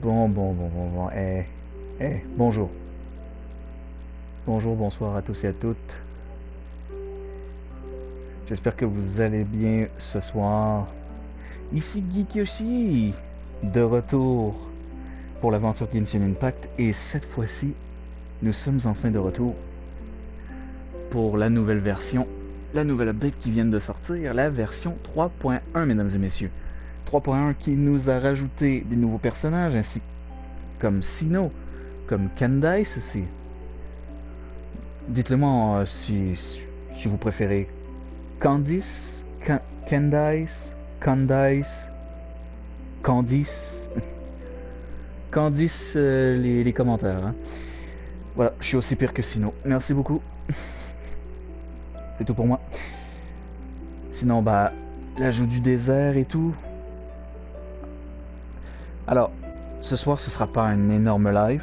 Bon. Bonjour. Bonjour, bonsoir à tous et à toutes. J'espère que vous allez bien ce soir. Ici GeekYoshii, de retour pour l'aventure Genshin Impact. Et cette fois-ci, nous sommes enfin de retour pour la nouvelle version, la nouvelle update qui vient de sortir, la version 3.1, mesdames et messieurs. 3.1 qui nous a rajouté des nouveaux personnages, ainsi comme Sino, comme Candice aussi. Dites-le moi si vous préférez Candice, Candice, Candice, les commentaires. Hein. Voilà, je suis aussi pire que Sino. Merci beaucoup. C'est tout pour moi. Sinon, bah, l'ajout du désert et tout. Alors, ce soir, ce sera pas un énorme live.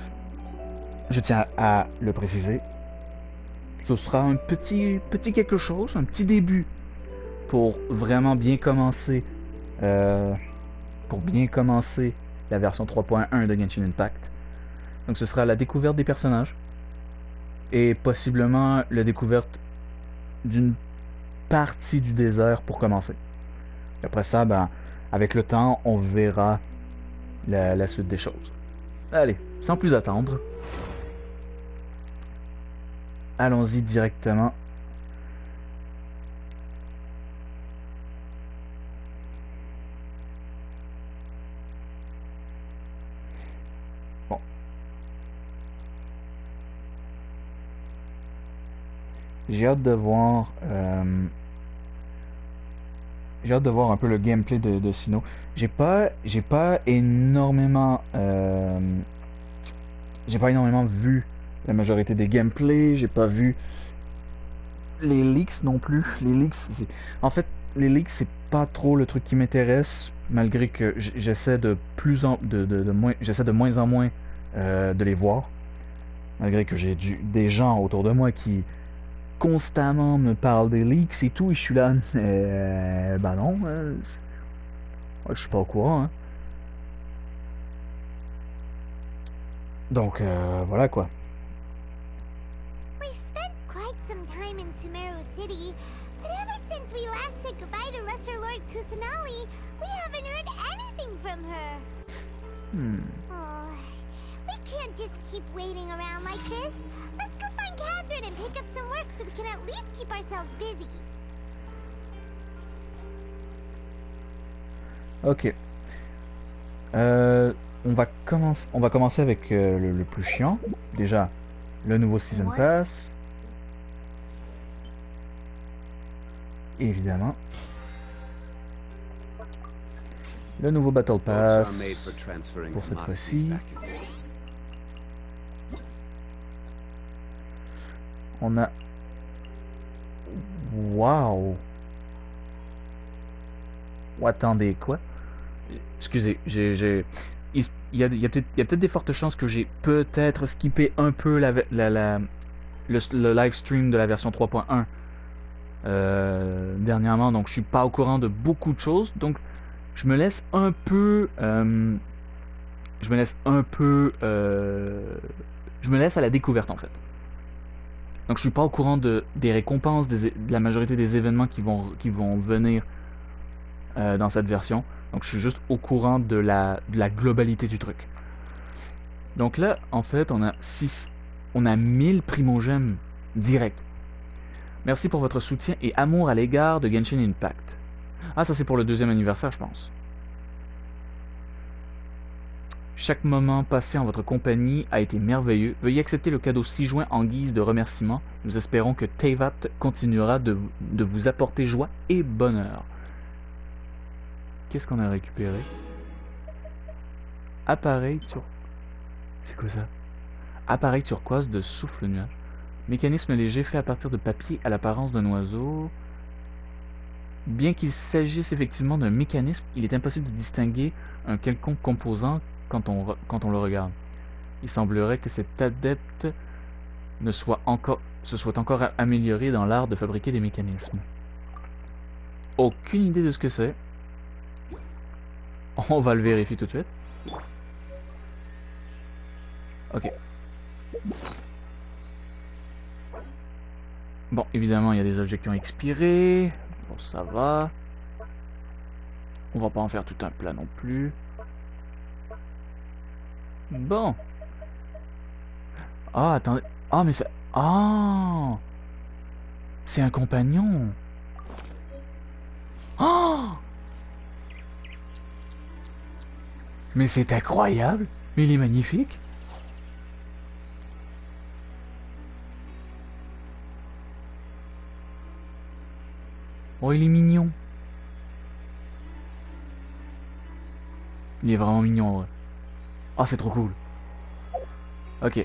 Je tiens à le préciser. Ce sera un petit quelque chose, un petit début pour vraiment bien commencer, la version 3.1 de Genshin Impact. Donc ce sera la découverte des personnages et possiblement la découverte d'une partie du désert pour commencer. Après ça, ben, avec le temps, on verra la suite des choses. Allez, sans plus attendre, allons-y directement. Bon. J'ai hâte de voir un peu le gameplay de Sino. J'ai pas énormément vu la majorité des gameplays. J'ai pas vu les leaks non plus. Les leaks, les leaks c'est pas trop le truc qui m'intéresse, malgré que j'essaie de moins en moins de les voir, malgré que j'ai des gens autour de moi qui constamment me parlent des leaks et tout, et je suis là, bah non, je suis pas au courant. Hein. Donc voilà quoi. We've spent quite some time in Sumeru City, but ever since we last said goodbye to Lesser Lord Kusanali, we haven't heard anything from her. Oh, we can't just keep waiting around like this. Let's go find Catherine and pick up some work so we can at least keep ourselves busy. Ok. On va commencer avec le plus chiant. Déjà, le nouveau Season Pass. Évidemment. Le nouveau Battle Pass pour cette fois-ci. On a... Waouh! Attendez, quoi? Excusez, il y a peut-être des fortes chances que j'ai peut-être skippé un peu le live stream de la version 3.1 dernièrement, donc je suis pas au courant de beaucoup de choses, donc je me laisse un peu à la découverte en fait. Donc je suis pas au courant des récompenses, de la majorité des événements qui vont venir dans cette version. Donc je suis juste au courant de la globalité du truc. Donc là, en fait, on a 1000 primogèmes directs. Merci pour votre soutien et amour à l'égard de Genshin Impact. Ah, ça c'est pour le 2e anniversaire, je pense. Chaque moment passé en votre compagnie a été merveilleux. Veuillez accepter le cadeau 6 juin en guise de remerciement. Nous espérons que Teyvat continuera de vous apporter joie et bonheur. Qu'est-ce qu'on a récupéré? Appareil sur... C'est quoi ça? Appareil turquoise de souffle nuage. Mécanisme léger fait à partir de papier à l'apparence d'un oiseau. Bien qu'il s'agisse effectivement d'un mécanisme, il est impossible de distinguer un quelconque composant quand on le regarde. Il semblerait que cet adepte se soit encore amélioré dans l'art de fabriquer des mécanismes. Aucune idée de ce que c'est. On va le vérifier tout de suite. Ok. Bon, évidemment, il y a des objets qui ont expiré. Bon, ça va. On va pas en faire tout un plat non plus. Bon. Ah, attendez. Ah, mais ça... Ah, c'est un compagnon. Ah, mais c'est incroyable. Mais il est magnifique. Oh, il est mignon. Il est vraiment mignon, ouais. Ah, c'est trop cool. Ok.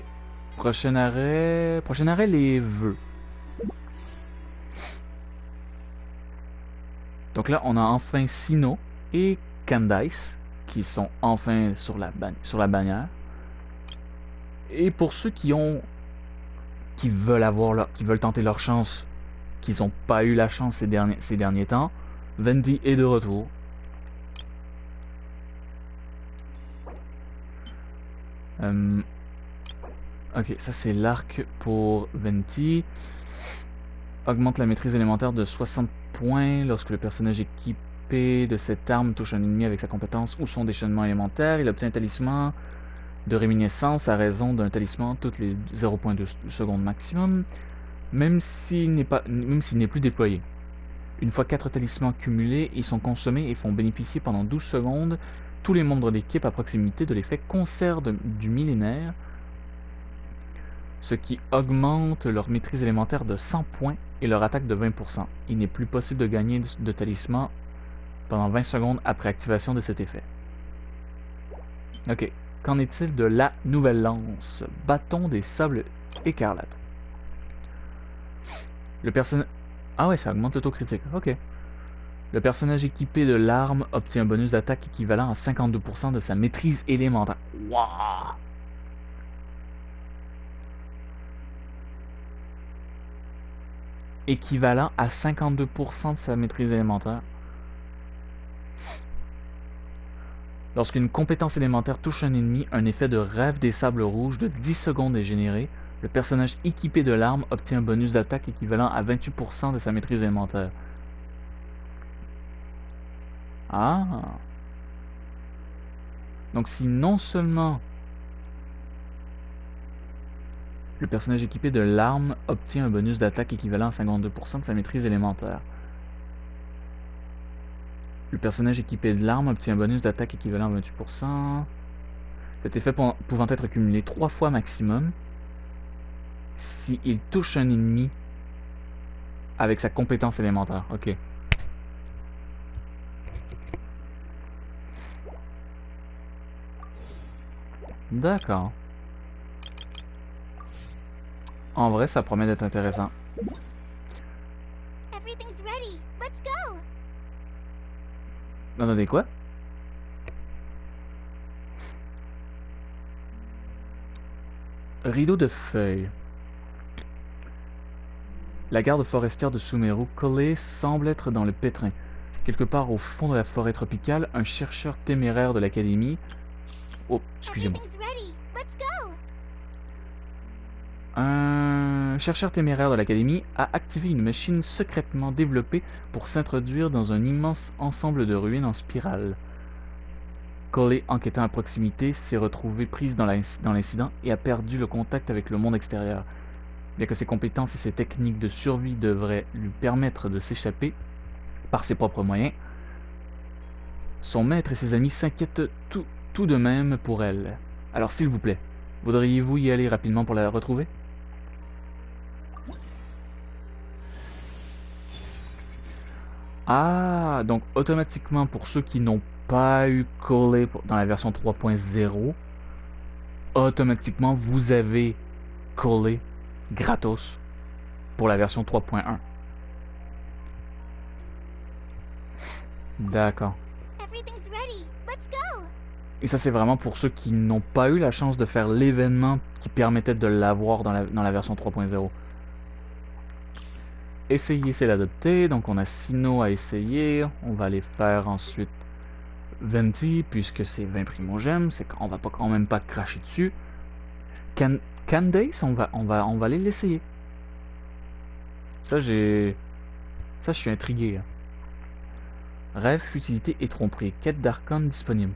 Prochain arrêt... Prochain arrêt, les vœux. Donc là, on a enfin Sino et Candice qui sont enfin sur la bannière. Et pour ceux qui veulent tenter leur chance, qu'ils n'ont pas eu la chance ces derniers temps, Venti est de retour. Ok, ça c'est l'arc pour Venti. Augmente la maîtrise élémentaire de 60 points lorsque le personnage équipé de cette arme touche un ennemi avec sa compétence ou son déchaînement élémentaire. Il obtient un talisman de réminiscence à raison d'un talisman toutes les 0.2 secondes maximum, même s'il n'est plus déployé. Une fois 4 talismans cumulés, ils sont consommés et font bénéficier pendant 12 secondes tous les membres de l'équipe à proximité de l'effet concert du millénaire, ce qui augmente leur maîtrise élémentaire de 100 points et leur attaque de 20%. Il n'est plus possible de gagner de talisman pendant 20 secondes après activation de cet effet. Ok, qu'en est-il de la nouvelle lance, bâton des sables écarlates? Le personnage... Ah ouais, ça augmente l'autocritique, ok. Le personnage équipé de l'arme obtient un bonus d'attaque équivalent à 52% de sa maîtrise élémentaire. Waouh! Équivalent à 52% de sa maîtrise élémentaire. Lorsqu'une compétence élémentaire touche un ennemi, un effet de rêve des sables rouges de 10 secondes est généré. Le personnage équipé de l'arme obtient un bonus d'attaque équivalent à 28% de sa maîtrise élémentaire. Ah! Donc si non seulement le personnage équipé de l'arme obtient un bonus d'attaque équivalent à 52% de sa maîtrise élémentaire. Le personnage équipé de l'arme obtient un bonus d'attaque équivalent à 28%. Cet effet pouvant être cumulé 3 fois maximum s'il touche un ennemi avec sa compétence élémentaire. Ok. D'accord. En vrai, ça promet d'être intéressant. Everything's ready. Let's go. Attendez, quoi? Rideau de feuilles. La garde forestière de Sumeru, Collé, semble être dans le pétrin. Quelque part au fond de la forêt tropicale, un chercheur téméraire de l'académie... Oh, excusez-moi. Un chercheur téméraire de l'académie a activé une machine secrètement développée pour s'introduire dans un immense ensemble de ruines en spirale. Collé, enquêtant à proximité, s'est retrouvée prise dans l'incident et a perdu le contact avec le monde extérieur. Bien que ses compétences et ses techniques de survie devraient lui permettre de s'échapper par ses propres moyens, son maître et ses amis s'inquiètent tout de même pour elle. Alors s'il vous plaît, voudriez-vous y aller rapidement pour la retrouver? Ah, donc automatiquement pour ceux qui n'ont pas eu Collé dans la version 3.0, automatiquement vous avez Collé gratos pour la version 3.1. D'accord. Et ça c'est vraiment pour ceux qui n'ont pas eu la chance de faire l'événement qui permettait de l'avoir dans la version 3.0. Essayer c'est l'adopter, donc on a Sino à essayer, on va aller faire ensuite Venti, puisque c'est 20 primogèmes, c'est qu'on va pas quand même pas cracher dessus. Candace, on va aller l'essayer. Ça, je suis intrigué. Hein. Rêve, futilité et tromperie. Quête d'archon disponible.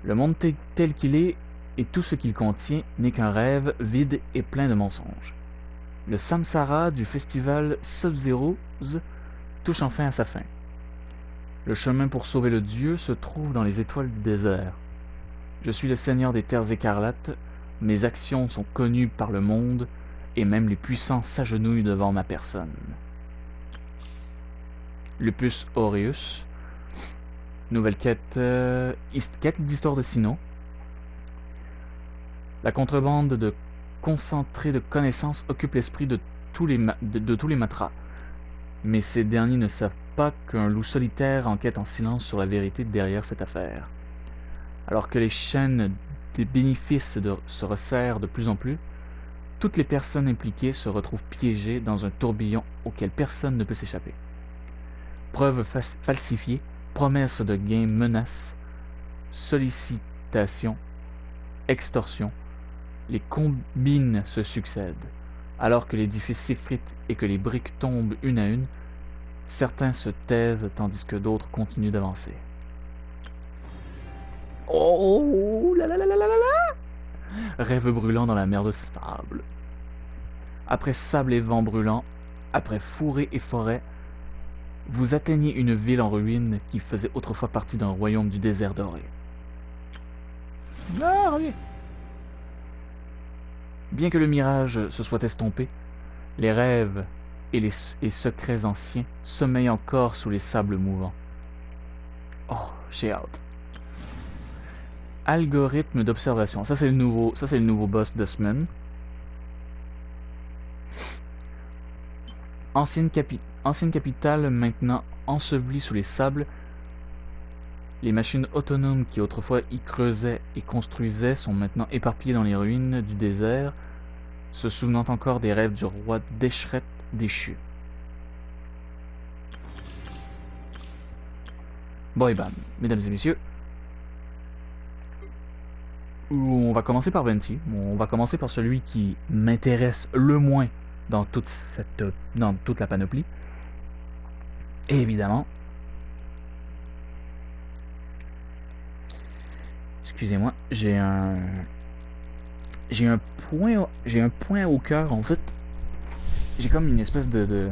Le monde tel qu'il est et tout ce qu'il contient n'est qu'un rêve vide et plein de mensonges. Le samsara du festival Sub-Zero touche enfin à sa fin. Le chemin pour sauver le dieu se trouve dans les étoiles du désert. Je suis le seigneur des terres écarlates, mes actions sont connues par le monde, et même les puissants s'agenouillent devant ma personne. Lupus aureus. Nouvelle quête, quête d'histoire de Sinnoh. La contrebande de concentrés de connaissances occupe l'esprit de tous les matras. Mais ces derniers ne savent pas qu'un loup solitaire enquête en silence sur la vérité derrière cette affaire. Alors que les chaînes des bénéfices se resserrent de plus en plus, toutes les personnes impliquées se retrouvent piégées dans un tourbillon auquel personne ne peut s'échapper. Preuves falsifiées, promesses de gains, menaces, sollicitations, extorsions, les combines se succèdent. Alors que l'édifice s'effrite et que les briques tombent une à une, certains se taisent tandis que d'autres continuent d'avancer. Oh là là là là là là! Rêve brûlant dans la mer de sable. Après sable et vent brûlant, après forêt et forêt, vous atteignez une ville en ruine qui faisait autrefois partie d'un royaume du désert doré. Ah, oui. Bien que le mirage se soit estompé, les rêves et les secrets anciens sommeillent encore sous les sables mouvants. Oh, j'ai hâte. Algorithme d'observation. Ça c'est le nouveau boss de SCÈNE. Ancienne capitale maintenant ensevelie sous les sables. Les machines autonomes qui autrefois y creusaient et construisaient sont maintenant éparpillées dans les ruines du désert, se souvenant encore des rêves du roi Deshret déchu. Bon et bam, mesdames et messieurs, on va commencer par Venti. On va commencer par celui qui m'intéresse le moins dans toute la panoplie. Et évidemment, excusez-moi, j'ai un point au cœur en fait. J'ai comme une espèce de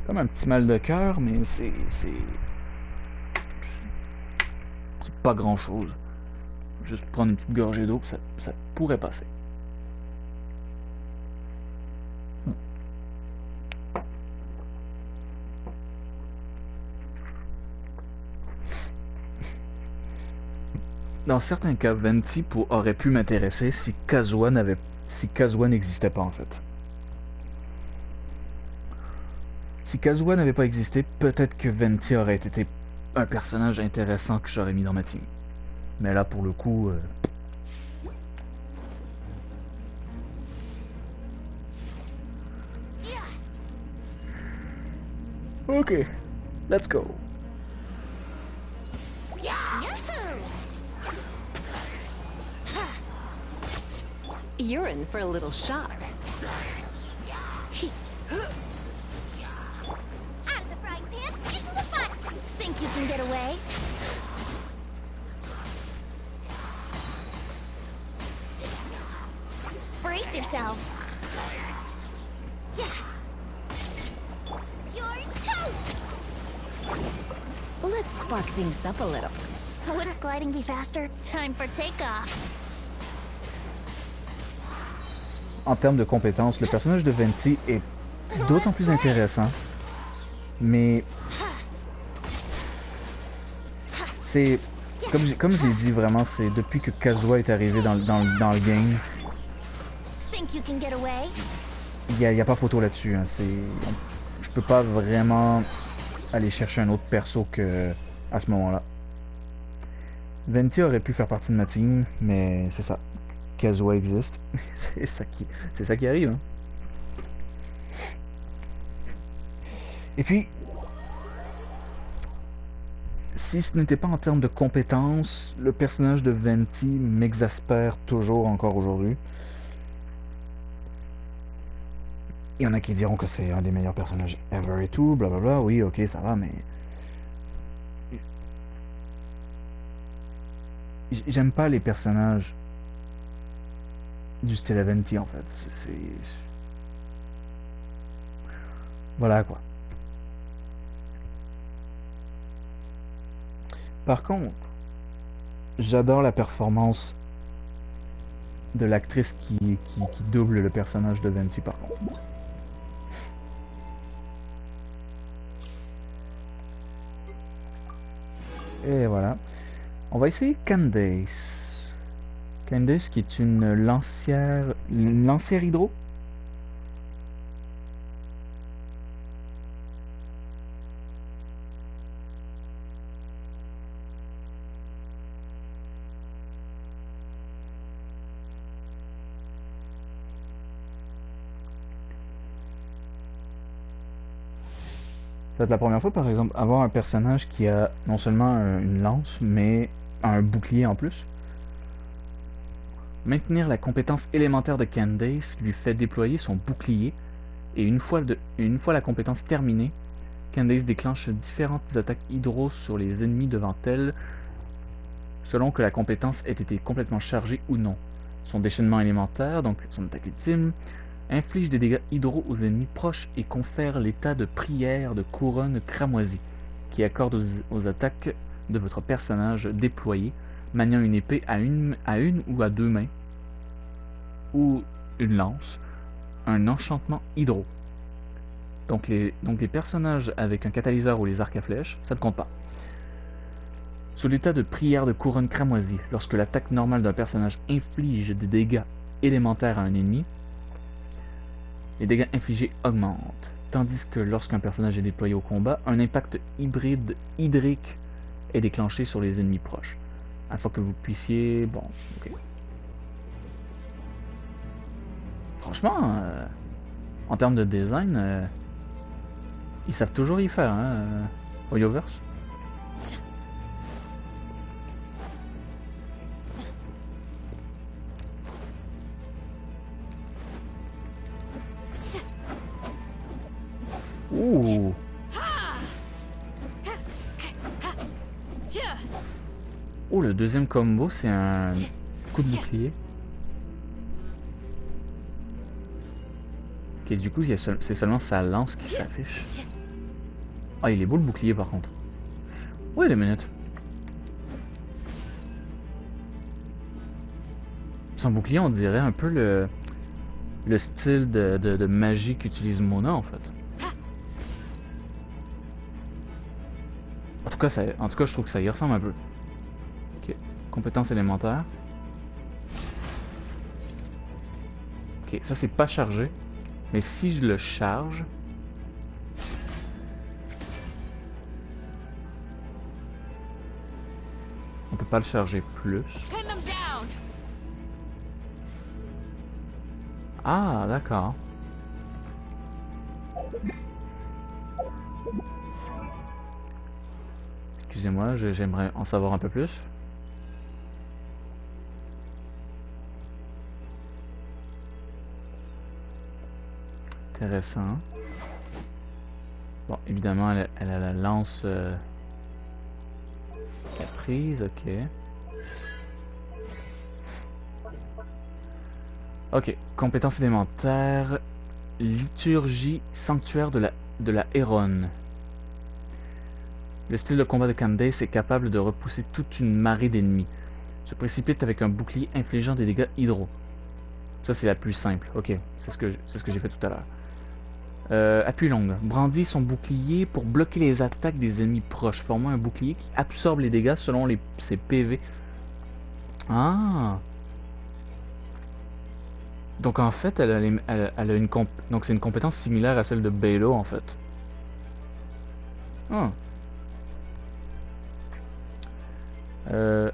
comme un petit mal de cœur, mais c'est pas grand chose. Juste prendre une petite gorgée d'eau, ça pourrait passer. Dans certains cas, Venti aurait pu m'intéresser si Kazuha n'existait pas en fait. Si Kazuha n'avait pas existé, peut-être que Venti aurait été un personnage intéressant que j'aurais mis dans ma team. Mais là, pour le coup... Ok, let's go. You're in for a little shock. Out of the frying pan, into the pot! Think you can get away? Brace yourselves! Yeah! You're toast! Let's spark things up a little. Wouldn't gliding be faster? Time for takeoff! En termes de compétences, le personnage de Venti est d'autant plus intéressant. Mais... c'est... Comme je l'ai dit, vraiment, c'est depuis que Kazuha est arrivé dans le game, il y a pas photo là-dessus. Hein. Je peux pas vraiment aller chercher un autre perso que à ce moment-là. Venti aurait pu faire partie de ma team, mais c'est ça. Kazuha existe. c'est ça qui arrive. Hein. Et puis, si ce n'était pas en termes de compétences, le personnage de Venti m'exaspère toujours encore aujourd'hui. Il y en a qui diront que c'est un des meilleurs personnages ever et tout, blablabla, oui, ok, ça va, mais... J'aime pas les personnages du style Venti, en fait. Voilà, quoi. Par contre, j'adore la performance de l'actrice qui double le personnage de Venti, par contre. Et voilà. On va essayer Candace. Candace qui est une lancière hydro. Ça va être la première fois, par exemple, avoir un personnage qui a non seulement une lance, mais un bouclier en plus. Maintenir la compétence élémentaire de Candace lui fait déployer son bouclier, et une fois la compétence terminée, Candace déclenche différentes attaques hydro sur les ennemis devant elle, selon que la compétence ait été complètement chargée ou non. Son déchaînement élémentaire, donc son attaque ultime, inflige des dégâts hydro aux ennemis proches et confère l'état de prière de couronne cramoisie, qui accorde aux attaques de votre personnage déployé, maniant une épée à une ou à deux mains, ou une lance, un enchantement hydro. Donc les personnages avec un catalyseur ou les arcs à flèches, ça ne compte pas. Sous l'état de prière de couronne cramoisie, lorsque l'attaque normale d'un personnage inflige des dégâts élémentaires à un ennemi, les dégâts infligés augmentent, tandis que lorsqu'un personnage est déployé au combat, un impact hydrique est déclenché sur les ennemis proches, afin que vous puissiez... Bon, ok. Franchement, en termes de design, ils savent toujours y faire, hein, Hoyoverse. Ouh. Oh, le deuxième combo, c'est un coup de bouclier. Ok, du coup, c'est seulement sa lance qui s'affiche. Ah, il est beau le bouclier par contre. Ouais, les minutes. Son bouclier, on dirait un peu le style de magie qu'utilise Mona en fait. En tout cas, je trouve que ça y ressemble un peu. Ok, compétence élémentaire. Ok, ça c'est pas chargé. Mais si je le charge... On peut pas le charger plus. Ah, d'accord. Excusez-moi, j'aimerais en savoir un peu plus. Intéressant. Bon, évidemment, elle a la lance caprice, ok. Ok, compétence élémentaire. Liturgie sanctuaire de la Héronne. Le style de combat de Candace est capable de repousser toute une marée d'ennemis. Se précipite avec un bouclier infligeant des dégâts hydro. Ça c'est la plus simple, ok, c'est ce que j'ai fait tout à l'heure. Appui longue. Brandit son bouclier pour bloquer les attaques des ennemis proches, formant un bouclier qui absorbe les dégâts selon ses PV. Ah. Donc en fait, elle a une donc c'est une compétence similaire à celle de Balo en fait. Ah.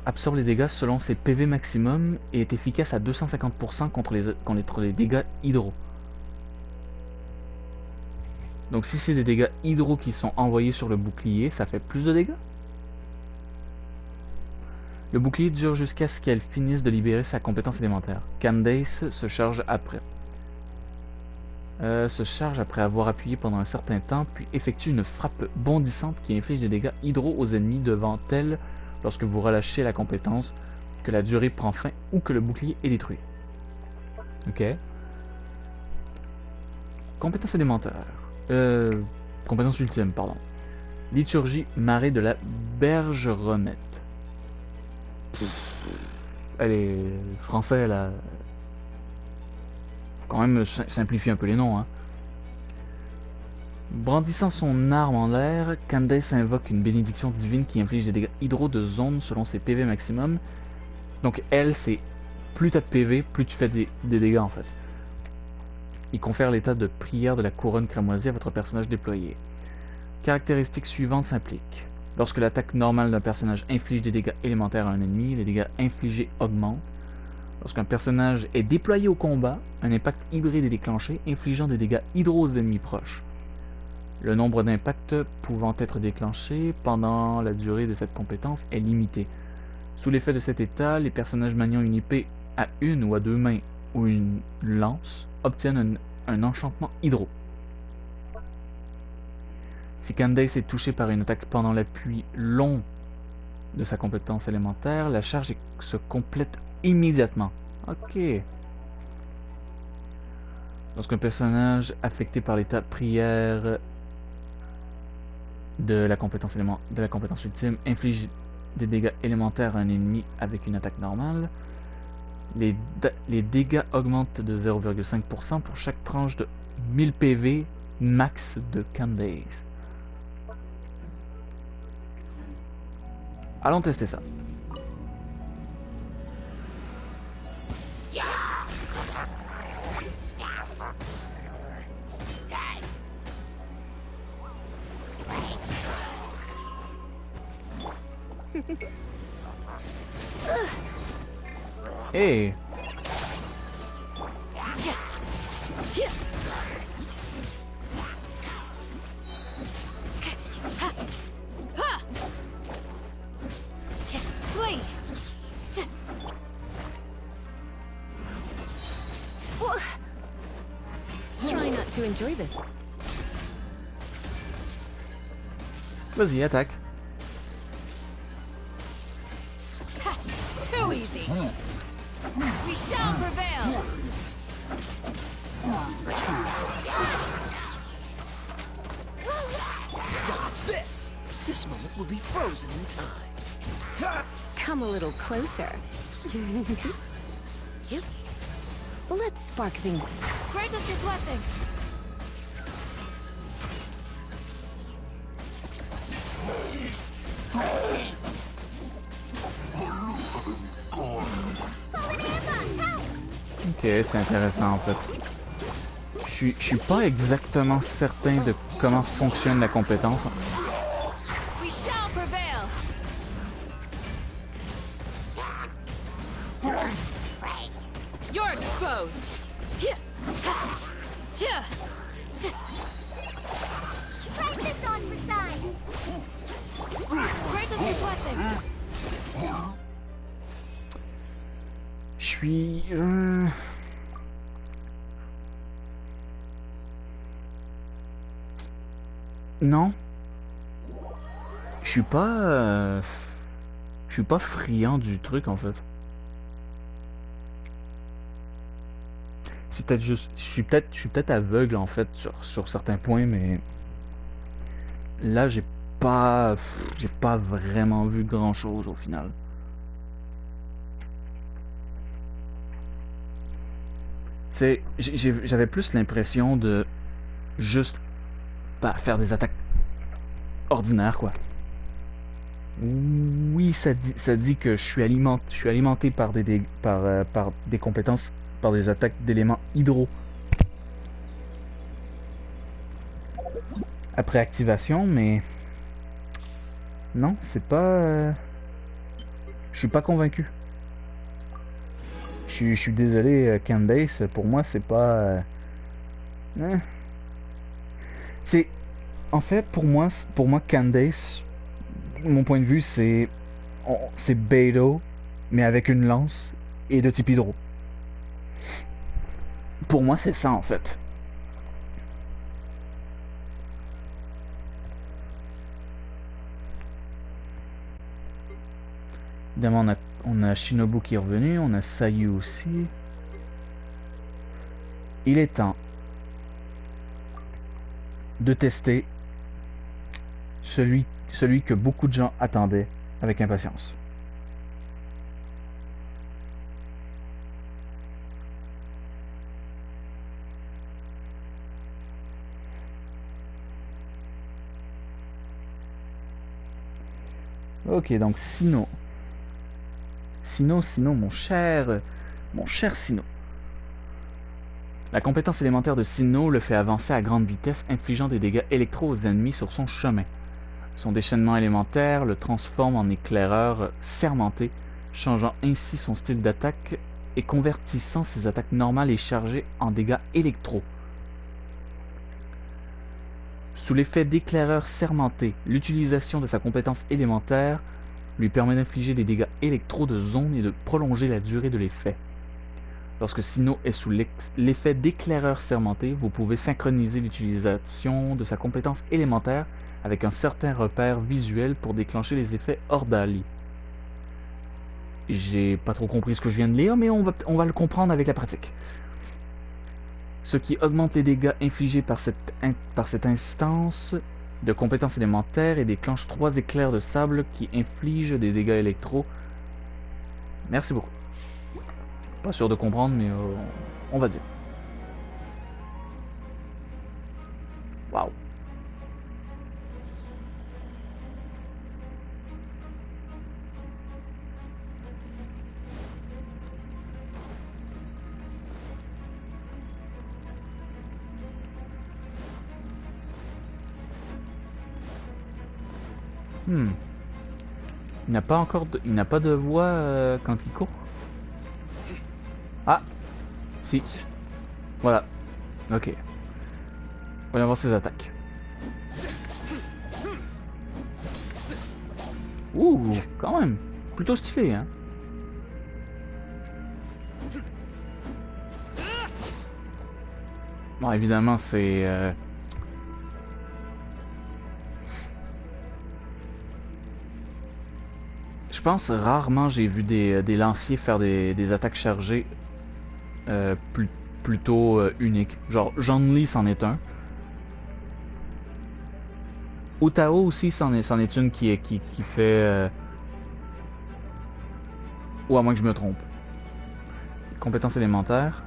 Absorbe les dégâts selon ses PV maximum et est efficace à 250% contre les dégâts hydro. Donc si c'est des dégâts hydro qui sont envoyés sur le bouclier, ça fait plus de dégâts? Le bouclier dure jusqu'à ce qu'elle finisse de libérer sa compétence élémentaire. Candace se charge après. Se charge après avoir appuyé pendant un certain temps, puis effectue une frappe bondissante qui inflige des dégâts hydro aux ennemis devant elle lorsque vous relâchez la compétence, que la durée prend fin ou que le bouclier est détruit. Ok. Compétence élémentaire. Compétence ultime, pardon. Liturgie marée de la bergeronnette. Elle est français, elle a quand même simplifié un peu les noms. Hein. Brandissant son arme en l'air, Candace invoque une bénédiction divine qui inflige des dégâts hydro de zone selon ses PV maximum. Donc elle, c'est plus t'as de PV, plus tu fais des dégâts en fait. Il confère l'état de prière de la couronne cramoisie à votre personnage déployé. Caractéristiques suivantes s'impliquent. Lorsque l'attaque normale d'un personnage inflige des dégâts élémentaires à un ennemi, les dégâts infligés augmentent. Lorsqu'un personnage est déployé au combat, un impact hybride est déclenché, infligeant des dégâts hydro aux ennemis proches. Le nombre d'impacts pouvant être déclenchés pendant la durée de cette compétence est limité. Sous l'effet de cet état, les personnages maniant une épée à une ou à deux mains ou une lance obtiennent un enchantement hydro. Si Candace est touchée par une attaque pendant l'appui long de sa compétence élémentaire, la charge se complète immédiatement. Ok. Lorsqu'un personnage affecté par l'état prière de la compétence ultime inflige des dégâts élémentaires à un ennemi avec une attaque normale, les dégâts augmentent de 0,5% pour chaque tranche de 1000 PV max de Candace. Allons tester ça. Hey. Try not to enjoy this. Vas-y, attaque. Too easy. We shall prevail. Dodge this. This moment will be frozen in time. Come a little closer. Let's spark things. Grant us your blessing. Ok, c'est intéressant en fait. Je suis pas exactement certain de comment fonctionne la compétence. We shall prevail. You're exposed. Try this on for size. Grant us your blessing. Je suis... Non. Je suis pas... Je suis pas friand du truc en fait. C'est peut-être juste... Je suis peut-être aveugle en fait sur certains points, mais... Là, j'ai pas vraiment vu grand-chose au final. J'avais plus l'impression de juste faire des attaques ordinaires, quoi. Oui, ça dit que je suis alimenté par par des compétences, par des attaques d'éléments hydro. Après activation, mais... Non, c'est pas... Je suis pas convaincu. Je suis désolé, Candace, pour moi, c'est pas... hein. En fait, pour moi, Candace, mon point de vue, c'est C'est Beidou, mais avec une lance et de type hydro. Pour moi, c'est ça en fait. Évidemment, on a Shinobu qui est revenu, on a Sayu aussi. Il est temps de tester celui que beaucoup de gens attendaient avec impatience. Ok, donc Sinnoh, mon cher Sinnoh. La compétence élémentaire de Sinnoh le fait avancer à grande vitesse, infligeant des dégâts électro aux ennemis sur son chemin. Son déchaînement élémentaire le transforme en éclaireur sermenté, changeant ainsi son style d'attaque et convertissant ses attaques normales et chargées en dégâts électro. Sous l'effet d'éclaireur sermenté, l'utilisation de sa compétence élémentaire lui permet d'infliger des dégâts électro de zone et de prolonger la durée de l'effet. Lorsque Sinnoh est sous l'effet d'éclaireur sermenté, vous pouvez synchroniser l'utilisation de sa compétence élémentaire avec un certain repère visuel pour déclencher les effets ordali. J'ai pas trop compris ce que je viens de lire, mais on va le comprendre avec la pratique. Ce qui augmente les dégâts infligés par cette instance de compétence élémentaire et déclenche 3 éclairs de sable qui infligent des dégâts électro. Merci beaucoup. Pas sûr de comprendre, mais on va dire. Waouh. Il n'a pas de voix quand il court. Ah, si. Voilà. Ok. Voyons voir ses attaques. Ouh, quand même. Plutôt stylé, hein. Bon, évidemment, c'est... Je pense rarement j'ai vu des lanciers faire des attaques chargées plutôt uniques. Genre, Zhongli c'en est un. Utao aussi c'en est une qui fait... Ou à moins que je me trompe. Compétence élémentaire.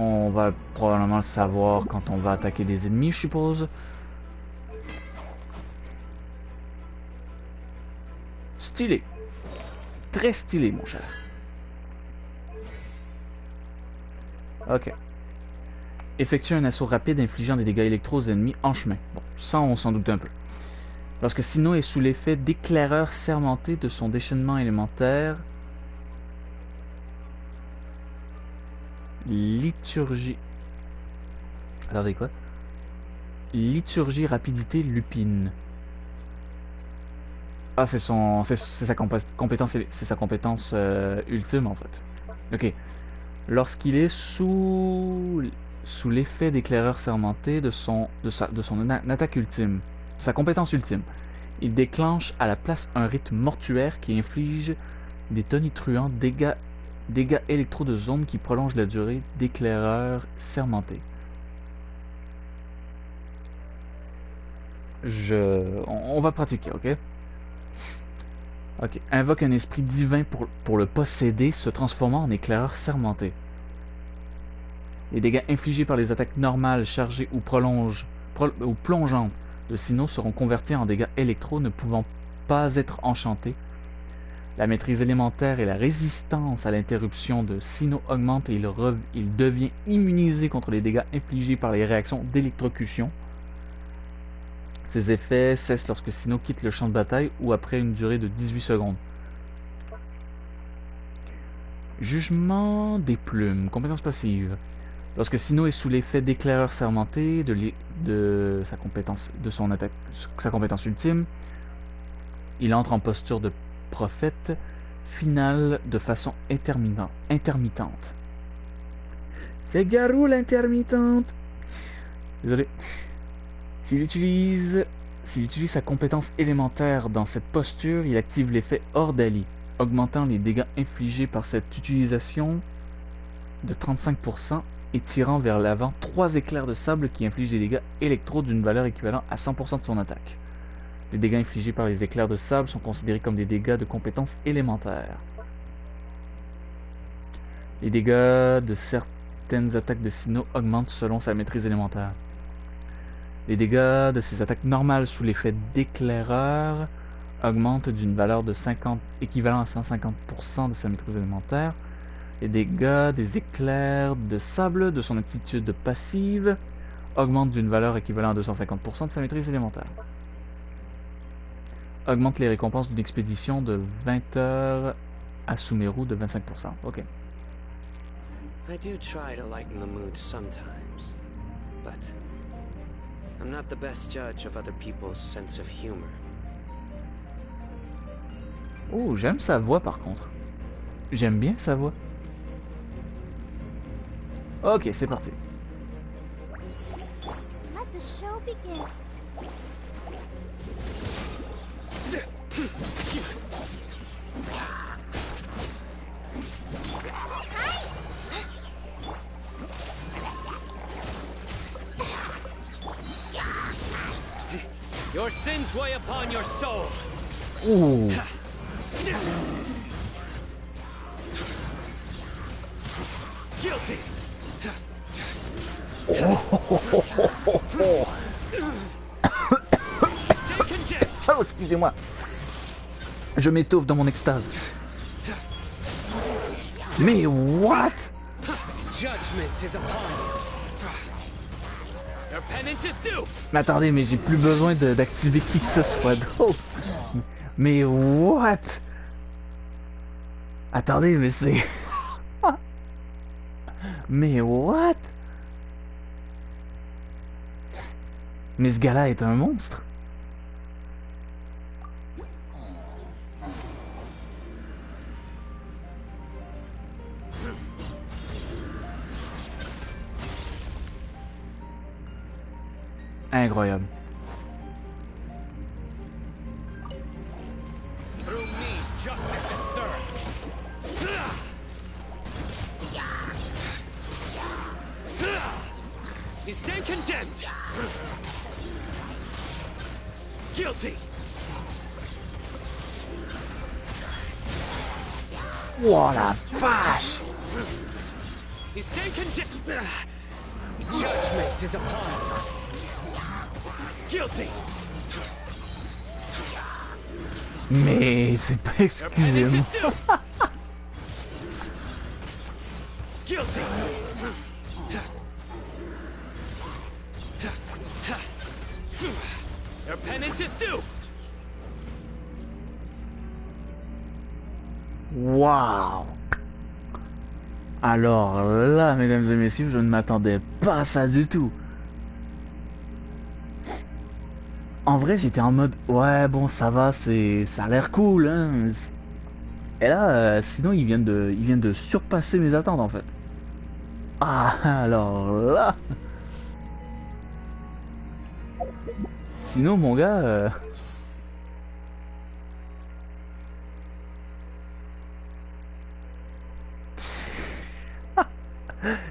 On va probablement le savoir quand on va attaquer des ennemis, je suppose. Stylé. Très stylé, mon cher. Ok. Effectue un assaut rapide infligeant des dégâts électro aux ennemis en chemin. Bon, ça on s'en doute un peu. Lorsque Sinnoh est sous l'effet d'éclaireur sermenté de son déchaînement élémentaire, liturgie... Attendez, quoi? Liturgie rapidité lupine. Ah, c'est sa compétence ultime en fait. Ok. Lorsqu'il est sous l'effet d'éclaireur sermenté de son attaque ultime, sa compétence ultime, il déclenche à la place un rythme mortuaire qui inflige des tonitruants dégâts électro de zone qui prolongent la durée d'éclaireur sermenté. On va pratiquer, ok? Ok. Invoque un esprit divin pour le posséder, se transformant en éclaireur sermenté. Les dégâts infligés par les attaques normales, chargées ou plongeantes de Sinnoh seront convertis en dégâts électro ne pouvant pas être enchantés. La maîtrise élémentaire et la résistance à l'interruption de Sinnoh augmentent et il devient immunisé contre les dégâts infligés par les réactions d'électrocution. Ces effets cessent lorsque Sinnoh quitte le champ de bataille ou après une durée de 18 secondes. Jugement des plumes. Compétence passive. Lorsque Sino est sous l'effet d'éclaireur sermenté, de sa compétence, de son attaque, sa compétence ultime, il entre en posture de prophète final de façon intermittente. C'est Garou l'intermittente. Désolé. S'il utilise sa compétence élémentaire dans cette posture, il active l'effet Ordali, augmentant les dégâts infligés par cette utilisation de 35% et tirant vers l'avant 3 éclairs de sable qui infligent des dégâts électro d'une valeur équivalente à 100% de son attaque. Les dégâts infligés par les éclairs de sable sont considérés comme des dégâts de compétence élémentaire. Les dégâts de certaines attaques de Sino augmentent selon sa maîtrise élémentaire. Les dégâts de ses attaques normales sous l'effet d'éclaireur augmentent d'une valeur de 50 équivalent à 150% de sa maîtrise élémentaire. Les dégâts des éclairs de sable de son aptitude passive augmentent d'une valeur équivalente à 250% de sa maîtrise élémentaire. Augmente les récompenses d'une expédition de 20 heures à Sumeru de 25%. Ok. I do try to lighten the mood sometimes, but I'm not the best judge of other people's sense of humor. Oh, j'aime sa voix par contre. J'aime bien sa voix. Ok, c'est parti. Let the show begin. Your sins weigh upon your soul. Ouh. Guilty. Oh, excusez-moi. Je m'étouffe dans mon extase. Mais what? Judgment is upon you. Your penance is due. Mais attendez, mais j'ai plus besoin d'activer qui que ce soit d'autre. Mais what? Attendez, mais c'est... Mais what? Mais ce gars-là est un monstre. Incroyable. Through me, justice is served. You stand condemned. Guilty. Oh la vache! You stand condemned. Judgment is upon you. Guilty. Mais c'est pas Your penance excusez-moi. is due. Guilty. Your penance is due. Waouh! Alors là, mesdames et messieurs, je ne m'attendais pas à ça du tout. En vrai, j'étais en mode ouais, bon, ça va, ça a l'air cool, hein. Et là, sinon, ils viennent de surpasser mes attentes en fait. Ah, alors là. Sinon, mon gars.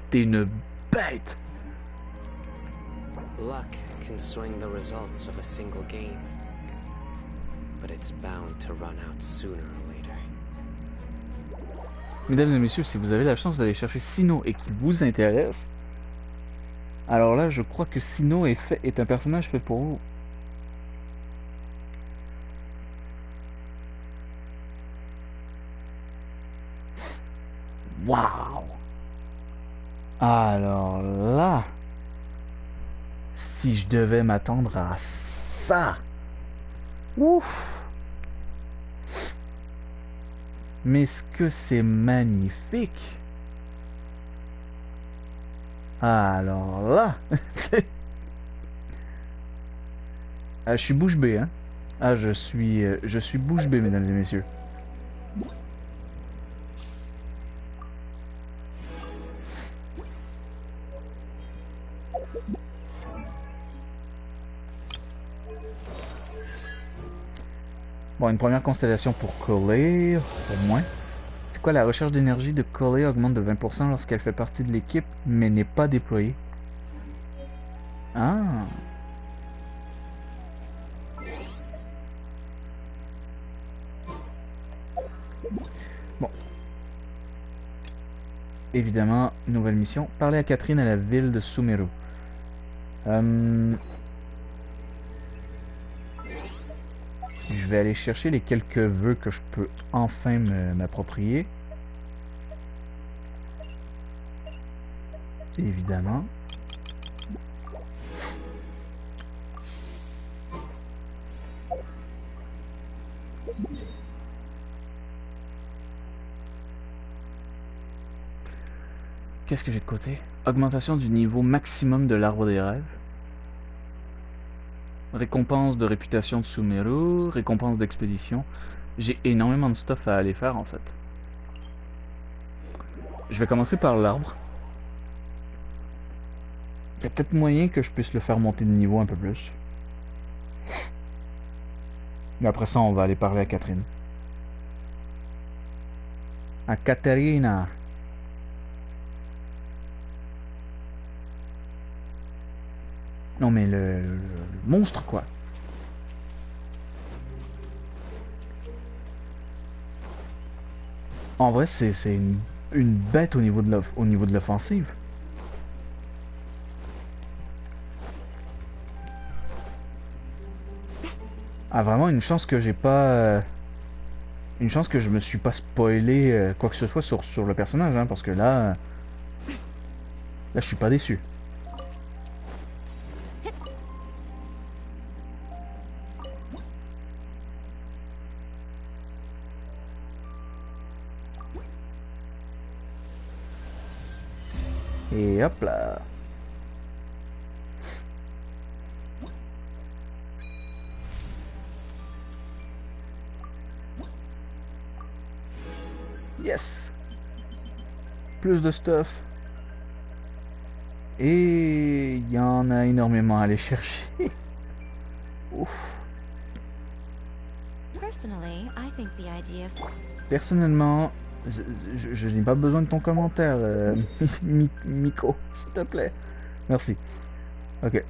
T'es une bête. Luck can swing the results of a single game, but it's bound to run out sooner or later. Mesdames et messieurs, si vous avez la chance d'aller chercher Sino et qu'il vous intéresse, alors là, je crois que Sino est un personnage fait pour vous. Waouh! Alors là, si je devais m'attendre à ça, ouf! Mais est-ce que c'est magnifique? Alors là, ah, je suis bouche bée, hein. Ah, je suis bouche bée, mesdames et messieurs. Bon, une première constellation pour coller, au moins. C'est quoi, la recherche d'énergie de coller augmente de 20% lorsqu'elle fait partie de l'équipe, mais n'est pas déployée. Ah. Bon. Évidemment, nouvelle mission. Parler à Catherine à la ville de Sumeru. Je vais aller chercher les quelques vœux que je peux enfin m'approprier. Évidemment. Qu'est-ce que j'ai de côté? Augmentation du niveau maximum de l'arbre des rêves. Récompense de réputation de Sumeru. Récompense d'expédition. J'ai énormément de stuff à aller faire en fait. Je vais commencer par l'arbre. Il y a peut-être moyen que je puisse le faire monter de niveau un peu plus. Et après ça, on va aller parler à Catherine. À Katerina. Non mais le monstre quoi. En vrai c'est une bête au niveau de l'offensive. Ah vraiment une chance que j'ai pas... une chance que je me suis pas spoilé quoi que ce soit sur le personnage hein, parce que là... là je suis pas déçu. Et hop là. Yes. Plus de stuff. Et il y en a énormément à aller chercher. Ouf. Personnellement, je n'ai pas besoin de ton commentaire, Miko, s'il te plaît. Merci. Ok.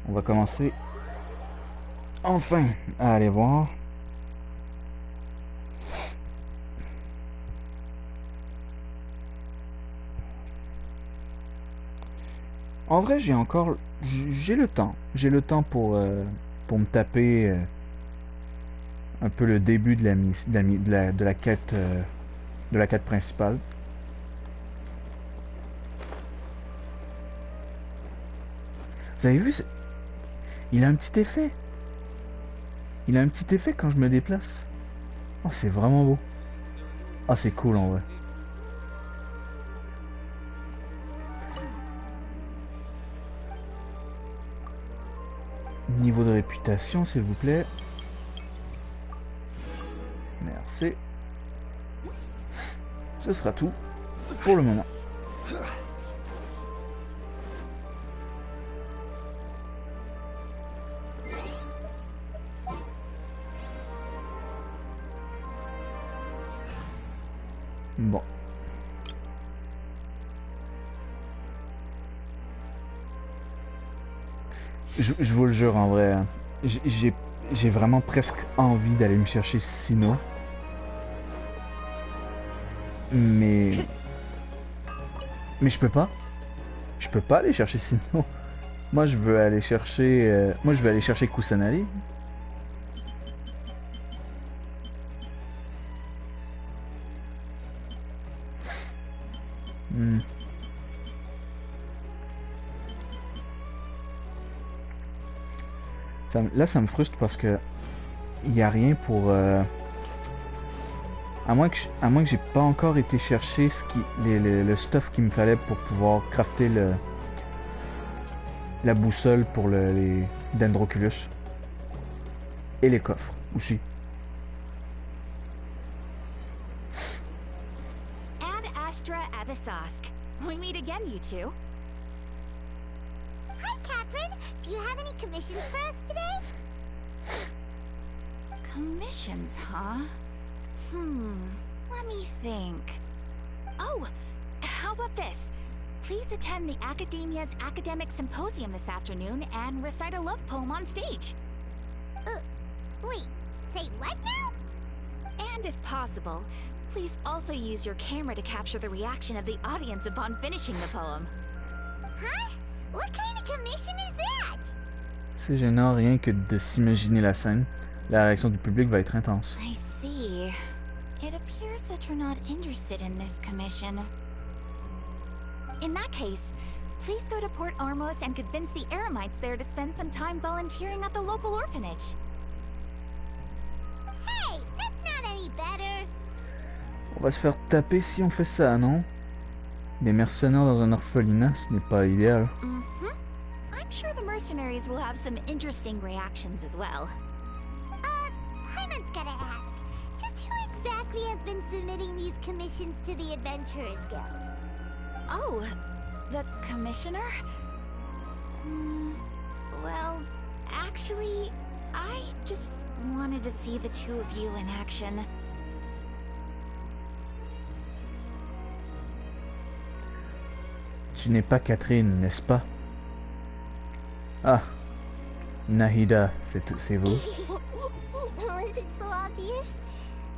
On va commencer enfin à aller voir. En vrai, j'ai le temps. J'ai le temps pour me taper un peu le début de la quête principale. Vous avez vu, il a un petit effet. Il a un petit effet quand je me déplace. Oh, c'est vraiment beau. Ah, c'est cool en vrai. Niveau de réputation, s'il vous plaît. Merci. Ce sera tout pour le moment. Bon. Je vous le jure en vrai, hein, j'ai vraiment presque envie d'aller me chercher Sino. Mais je peux pas. Je peux pas aller chercher Sino. Moi je veux aller chercher Kusanali. Là ça me frustre parce que il y a rien pour À moins que j'ai pas encore été chercher le stuff qu'il me fallait pour pouvoir crafter la boussole pour les Dendroculus. Et les coffres aussi. Ad Astra Avisask. We meet again, you two. Hi, Catherine. Do you have any commissions for us today? Commissions, huh? Let me think. Oh, how about this? Please attend the Academia's Academic Symposium this afternoon and recite a love poem on stage. Wait, say what now? And if possible, please also use your camera to capture the reaction of the audience upon finishing the poem. Huh? What kind of commission is that? C'est gênant rien que de s'imaginer la scène. La réaction du public va être intense. I see. It appears that you're not interested in this commission. In that case, please go to Port Ormos and convince the Eremites there to spend some time volunteering at the local orphanage. Hey, that's not any better. On va se faire taper si on fait ça, non? Des mercenaires dans un orphelinat, ce n'est pas idéal. I'm sure the mercenaries will have some interesting reactions as well. Hyman's gotta ask. Just who exactly has been submitting these commissions to the Adventurers Guild? Oh, the commissioner? Well, actually, I just wanted to see the two of you in action. Tu n'es pas Catherine, n'est-ce pas? Ah, Nahida, c'est vous. Was it so obvious?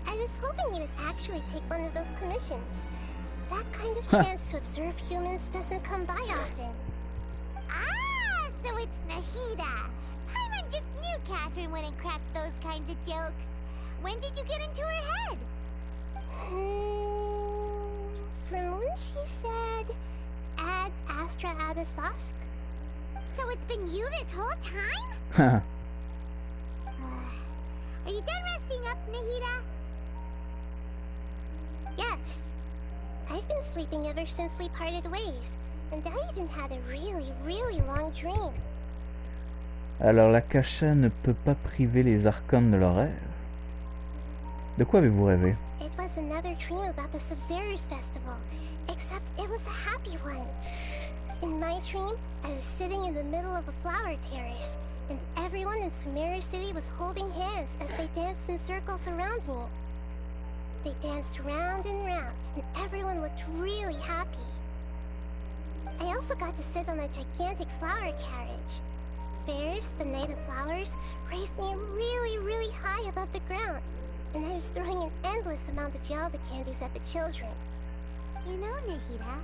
I was hoping you would actually take one of those commissions. That kind of chance to observe humans doesn't come by often. Ah, so it's Nahida. Hyman just knew Catherine wouldn't crack those kinds of jokes. When did you get into her head? From when she said, Ad Astra Abisask. So it's been you this whole time? Are you done resting up, Nahida? Yes. I've been sleeping ever since we parted ways, and I even had a really long dream. Alors la Kasha ne peut pas priver les archons de leur rêve. De quoi avez-vous rêvé? It was another dream about the Sub-Zerus festival, except it was a happy one. In my dream, I was sitting in the middle of a flower terrace, and everyone in Sumeru City was holding hands as they danced in circles around me. They danced round and round, and everyone looked really happy. I also got to sit on a gigantic flower carriage. Ferris, the Knight of Flowers, raised me really high above the ground, and I was throwing an endless amount of Yalda candies at the children. You know, Nahida,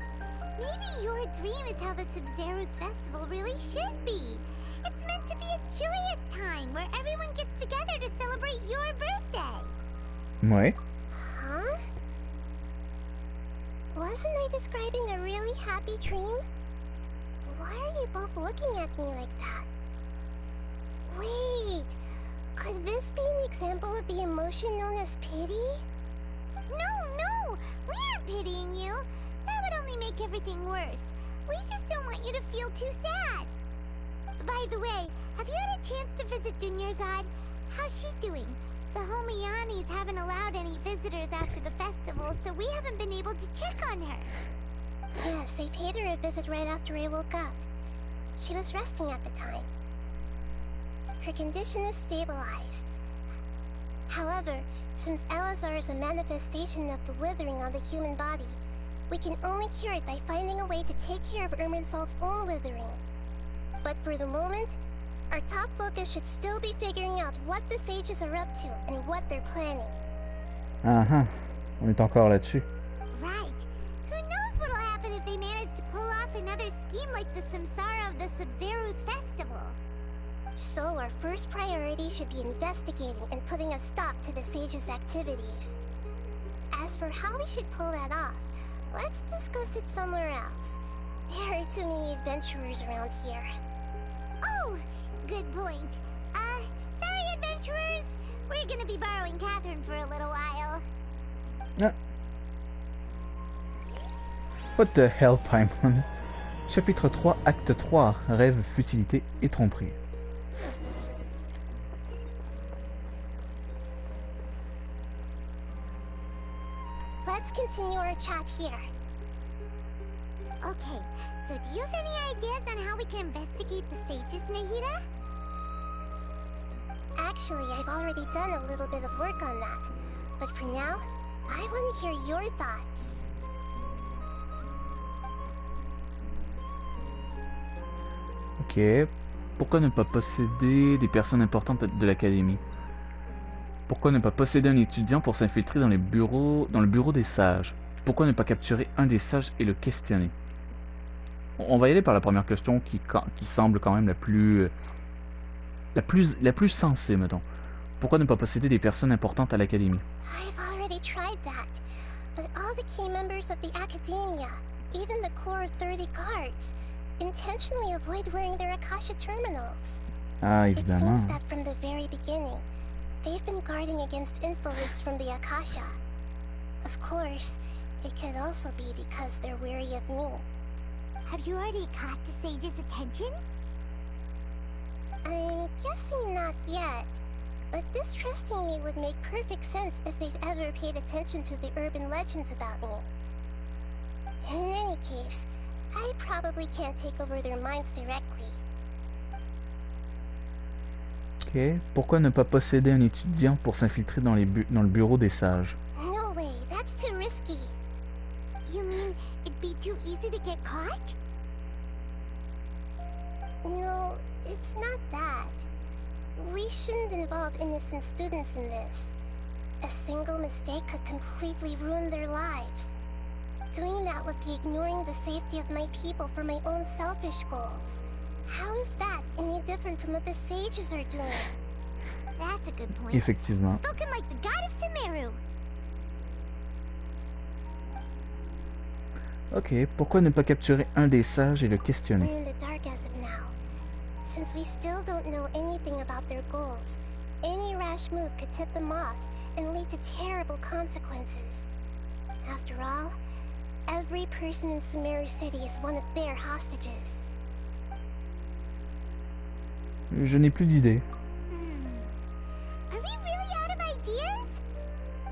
maybe your dream is how the Sub-Zerus festival really should be. It's meant to be a joyous time where everyone gets together to celebrate your birthday. Ouais. Huh? Wasn't I describing a really happy dream? Why are you both looking at me like that? Wait, could this be an example of the emotion known as pity? No, we aren't pitying you. That would only make everything worse. We just don't want you to feel too sad. By the way, have you had a chance to visit Dunyarzad? How's she doing? The Homianis haven't allowed any visitors after the festival, so we haven't been able to check on her. Yes, I paid her a visit right after I woke up. She was resting at the time. Her condition is stabilized. However, since Elazar is a manifestation of the withering on the human body, we can only cure it by finding a way to take care of Irminsul's own withering. But for the moment, our top focus should still be figuring out what the sages are up to and what they're planning. On est encore là-dessus. Right. Who knows what'll happen if they manage to pull off another scheme like the Samsara of the Sub-Zerus festival. So our first priority should be investigating and putting a stop to the sages' activities. As for how we should pull that off, let's discuss it somewhere else. There are too many adventurers around here. Oh, good point. Sorry, adventurers. We're gonna be borrowing Catherine for a little while. Ah. What the hell, Paimon? Chapitre 3, Acte 3, Rêve, futilité et tromperie. Let's continue our chat here. Okay, so do you have any ideas on how we can investigate the sages, Nahida? Actually, I've already done a little bit of work on that. But for now, I want to hear your thoughts. Ok. Pourquoi ne pas posséder des personnes importantes de l'académie? Pourquoi ne pas posséder un étudiant pour s'infiltrer dans le bureau des sages? Pourquoi ne pas capturer un des sages et le questionner? On va y aller par la première question qui semble quand même la plus sensée, mettons. Pourquoi ne pas posséder des personnes importantes à l'académie? I've already tried that, but all the key members of the academia, even the core 30 guards, intentionally avoid wearing their Akasha terminals. Ah, It évidemment. seems that from the very beginning, they've been guarding against info leaks from the Akasha. Of course, it could also be because they're wary of me. Have you already caught the sage's attention? I'm guessing not yet, but distrusting me would make perfect sense if they've ever paid attention to the urban legends about me. In any case, I probably can't take over their minds directly. Ok. Pourquoi ne pas posséder un étudiant pour s'infiltrer dans le bureau des sages? No way, that's too risky. You mean it'd be too easy to get caught? No, it's not that. We shouldn't involve innocent students in this. A single mistake could completely ruin their lives. Doing that would be ignoring the safety of my people for my own selfish goals. How is that any different from what the sages are doing? That's a good point. Effectivement. Spoken like the god of Sumeru. Ok. Pourquoi ne pas capturer un des sages et le We're questionner? in the dark as of now. Since we still don't know anything about their goals, any rash move could tip them off and lead to terrible consequences. After all, every person in Sumeru City is one of their hostages. Je n'ai plus d'idée. Are we really out of ideas?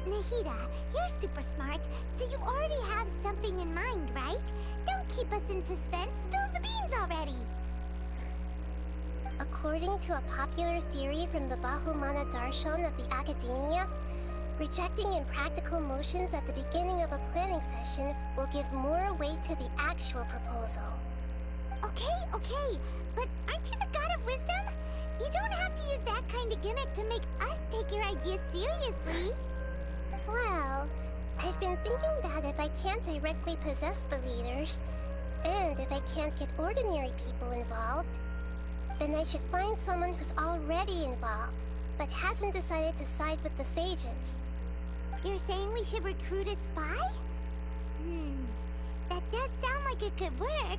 Nahida, you're super smart, so you already have something in mind, right? Don't keep us in suspense. Spill the beans already. According to a popular theory from the Vahumana Darshan of the Academia, rejecting impractical motions at the beginning of a planning session will give more weight to the actual proposal. Okay, but aren't you the god of wisdom? You don't have to use that kind of gimmick to make us take your ideas seriously. Well, I've been thinking that if I can't directly possess the leaders, and if I can't get ordinary people involved, then I should find someone who's already involved, but hasn't decided to side with the sages. You're saying we should recruit a spy? That does sound like it could work.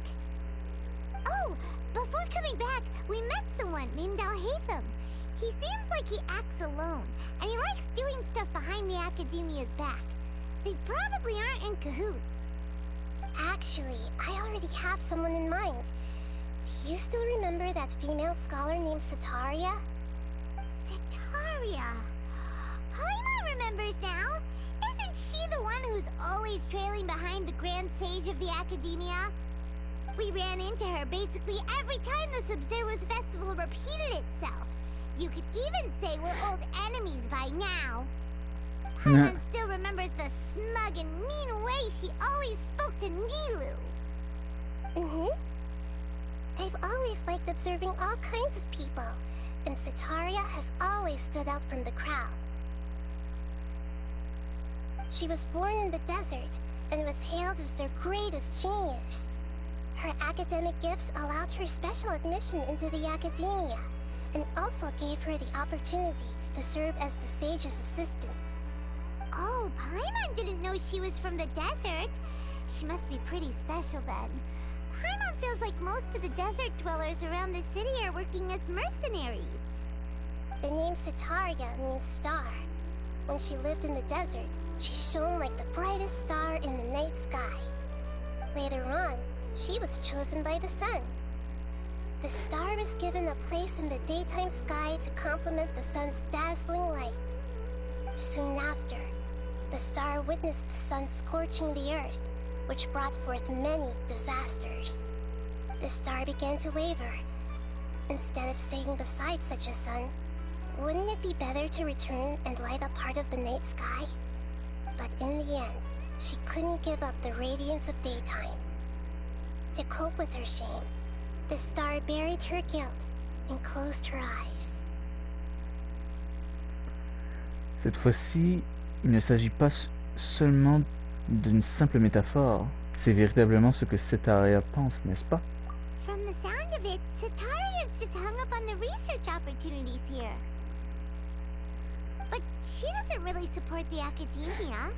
Oh, before coming back, we met someone named Alhaitham. He seems like he acts alone, and he likes doing stuff behind the Academia's back. They probably aren't in cahoots. Actually, I already have someone in mind. Do you still remember that female scholar named Setaria? Setaria? Paimon remembers now. Isn't she the one who's always trailing behind the Grand Sage of the Academia? We ran into her basically every time the Sub-Zero's festival repeated itself. You could even say we're old enemies by now. Paimon still remembers the smug and mean way she always spoke to Nilou. I've always liked observing all kinds of people, and Setaria has always stood out from the crowd. She was born in the desert, and was hailed as their greatest genius. Her academic gifts allowed her special admission into the Academia, and also gave her the opportunity to serve as the sage's assistant. Oh, Paimon didn't know she was from the desert. She must be pretty special then. Paimon feels like most of the desert dwellers around the city are working as mercenaries. The name Setaria means star. When she lived in the desert, She shone like the brightest star in the night sky. Later on, she was chosen by the sun. The star was given a place in the daytime sky to complement the sun's dazzling light. Soon after, the star witnessed the sun scorching the earth, which brought forth many disasters. The star began to waver. Instead of staying beside such a sun, wouldn't it be better to return and light up part of the night sky? But in the end, she couldn't give up the radiance of daytime. To cope with her shame, the star buried her guilt and closed her eyes. Cette fois-ci, il ne s'agit pas seulement d'une simple métaphore. C'est véritablement ce que Cetaria pense, n'est-ce pas? From the sound of it, Cetaria's just hung up on the research opportunities here. But she doesn't really support the academia.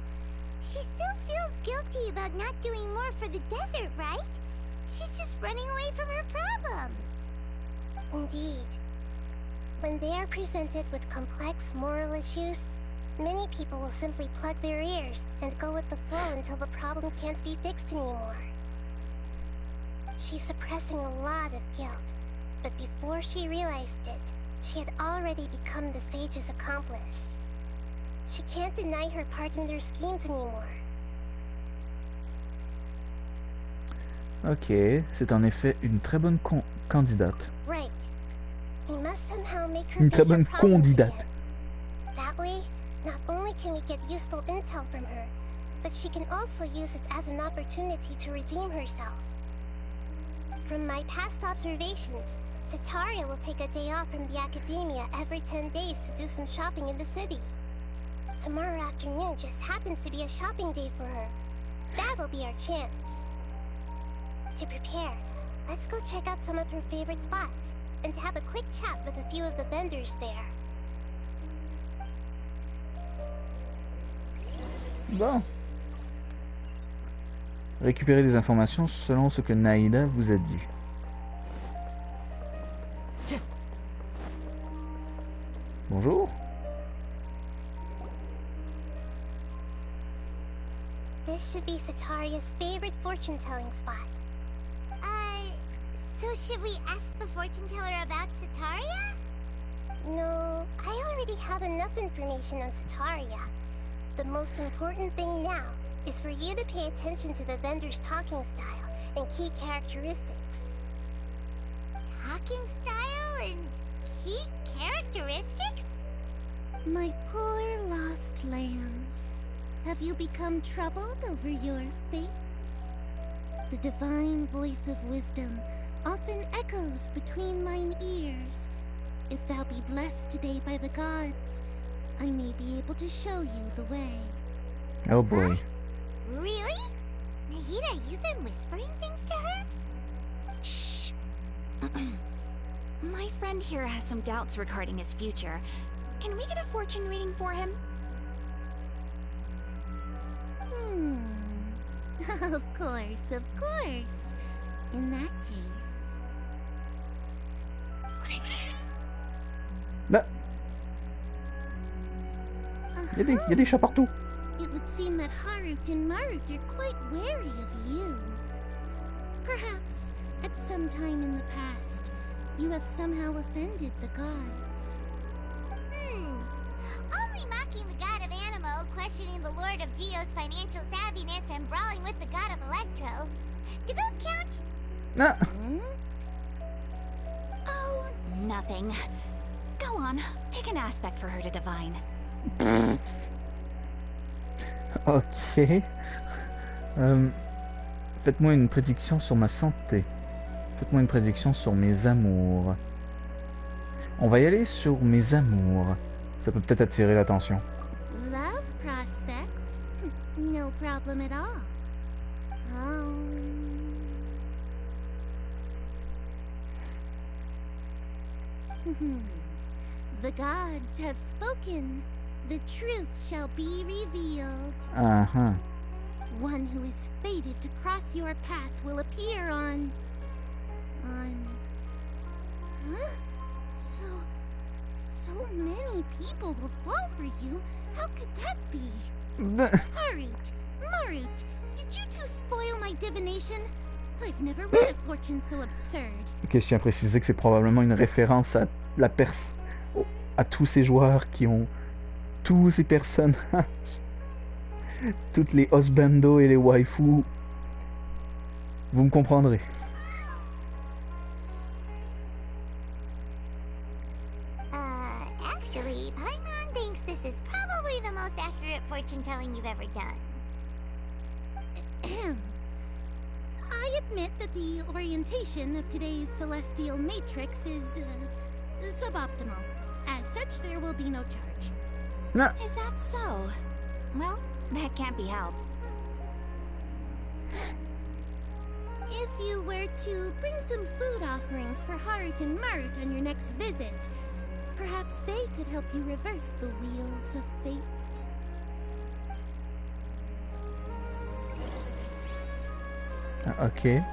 She still feels guilty about not doing more for the desert, right? She's just running away from her problems. Indeed. When they are presented with complex moral issues, many people will simply plug their ears and go with the flow until the problem can't be fixed anymore. She's suppressing a lot of guilt, but before she realized it, she had already become the sage's accomplice. She can't deny her part in their schemes anymore. Ok, c'est en effet une très bonne candidate. Right. We must somehow make her Une très face her bonne problems candidate. again. That way, not only can we get useful intel from her, but she can also use it as an opportunity to redeem herself. From my past observations, Cetaria will take a day off from the academia every 10 days to do some shopping in the city. Tomorrow afternoon just happens to be a shopping day for her. That'll be our chance. To prepare, let's go check out some of her favorite spots and have a quick chat with a few of the vendors there. Bon. Récupérez des informations selon ce que Naïda vous a dit. Bonjour. This should be Cetaria's favorite fortune-telling spot. So should we ask the fortune teller about Cetaria? No, I already have enough information on Cetaria. The most important thing now is for you to pay attention to the vendor's talking style and key characteristics. Talking style and key characteristics? My poor lost lambs, have you become troubled over your fates? The divine voice of wisdom often echoes between mine ears. If thou be blessed today by the gods, I may be able to show you the way. Oh boy. Huh? Really? Naida, you've been whispering things to her? Shh. My friend here has some doubts regarding his future. Can we get a fortune reading for him? Of course, of course. In that case... Là. Il y a des chats partout. It would seem that Harut and Marut are quite wary of you. Perhaps, at some time in the past, you have somehow offended the gods. Only mocking the god of Animo, questioning the lord of Geo's financial savviness, and brawling with the god of Electro. Do those count? Ah. Oh, nothing. Go on, pick an aspect for her to divine. Ok. Faites-moi une prédiction sur ma santé. Faites-moi une prédiction sur mes amours. On va y aller sur mes amours. Ça peut peut-être attirer l'attention. Love prospects? No problem at all. The gods have spoken. The truth shall be revealed. Uh-huh. One who is fated to cross your path will appear on... Huh? So many people will fall for you. How could that be? Harut, Marut, did you two spoil my divination? I've never read a fortune so absurd. Ok, je tiens à préciser que c'est probablement une référence à à tous ces joueurs qui ont tous ces personnes, toutes les husbandos et les waifus. Vous me comprendrez. Actually, Paimon thinks this is probably the most accurate fortune telling you've ever done. I admit that the orientation of today's celestial matrix is suboptimal. As such, there will be no charge. No. Is that so? Well, that can't be helped. If you were to bring some food offerings for Harut and Marut on your next visit, perhaps they could help you reverse the wheels of fate. Ok.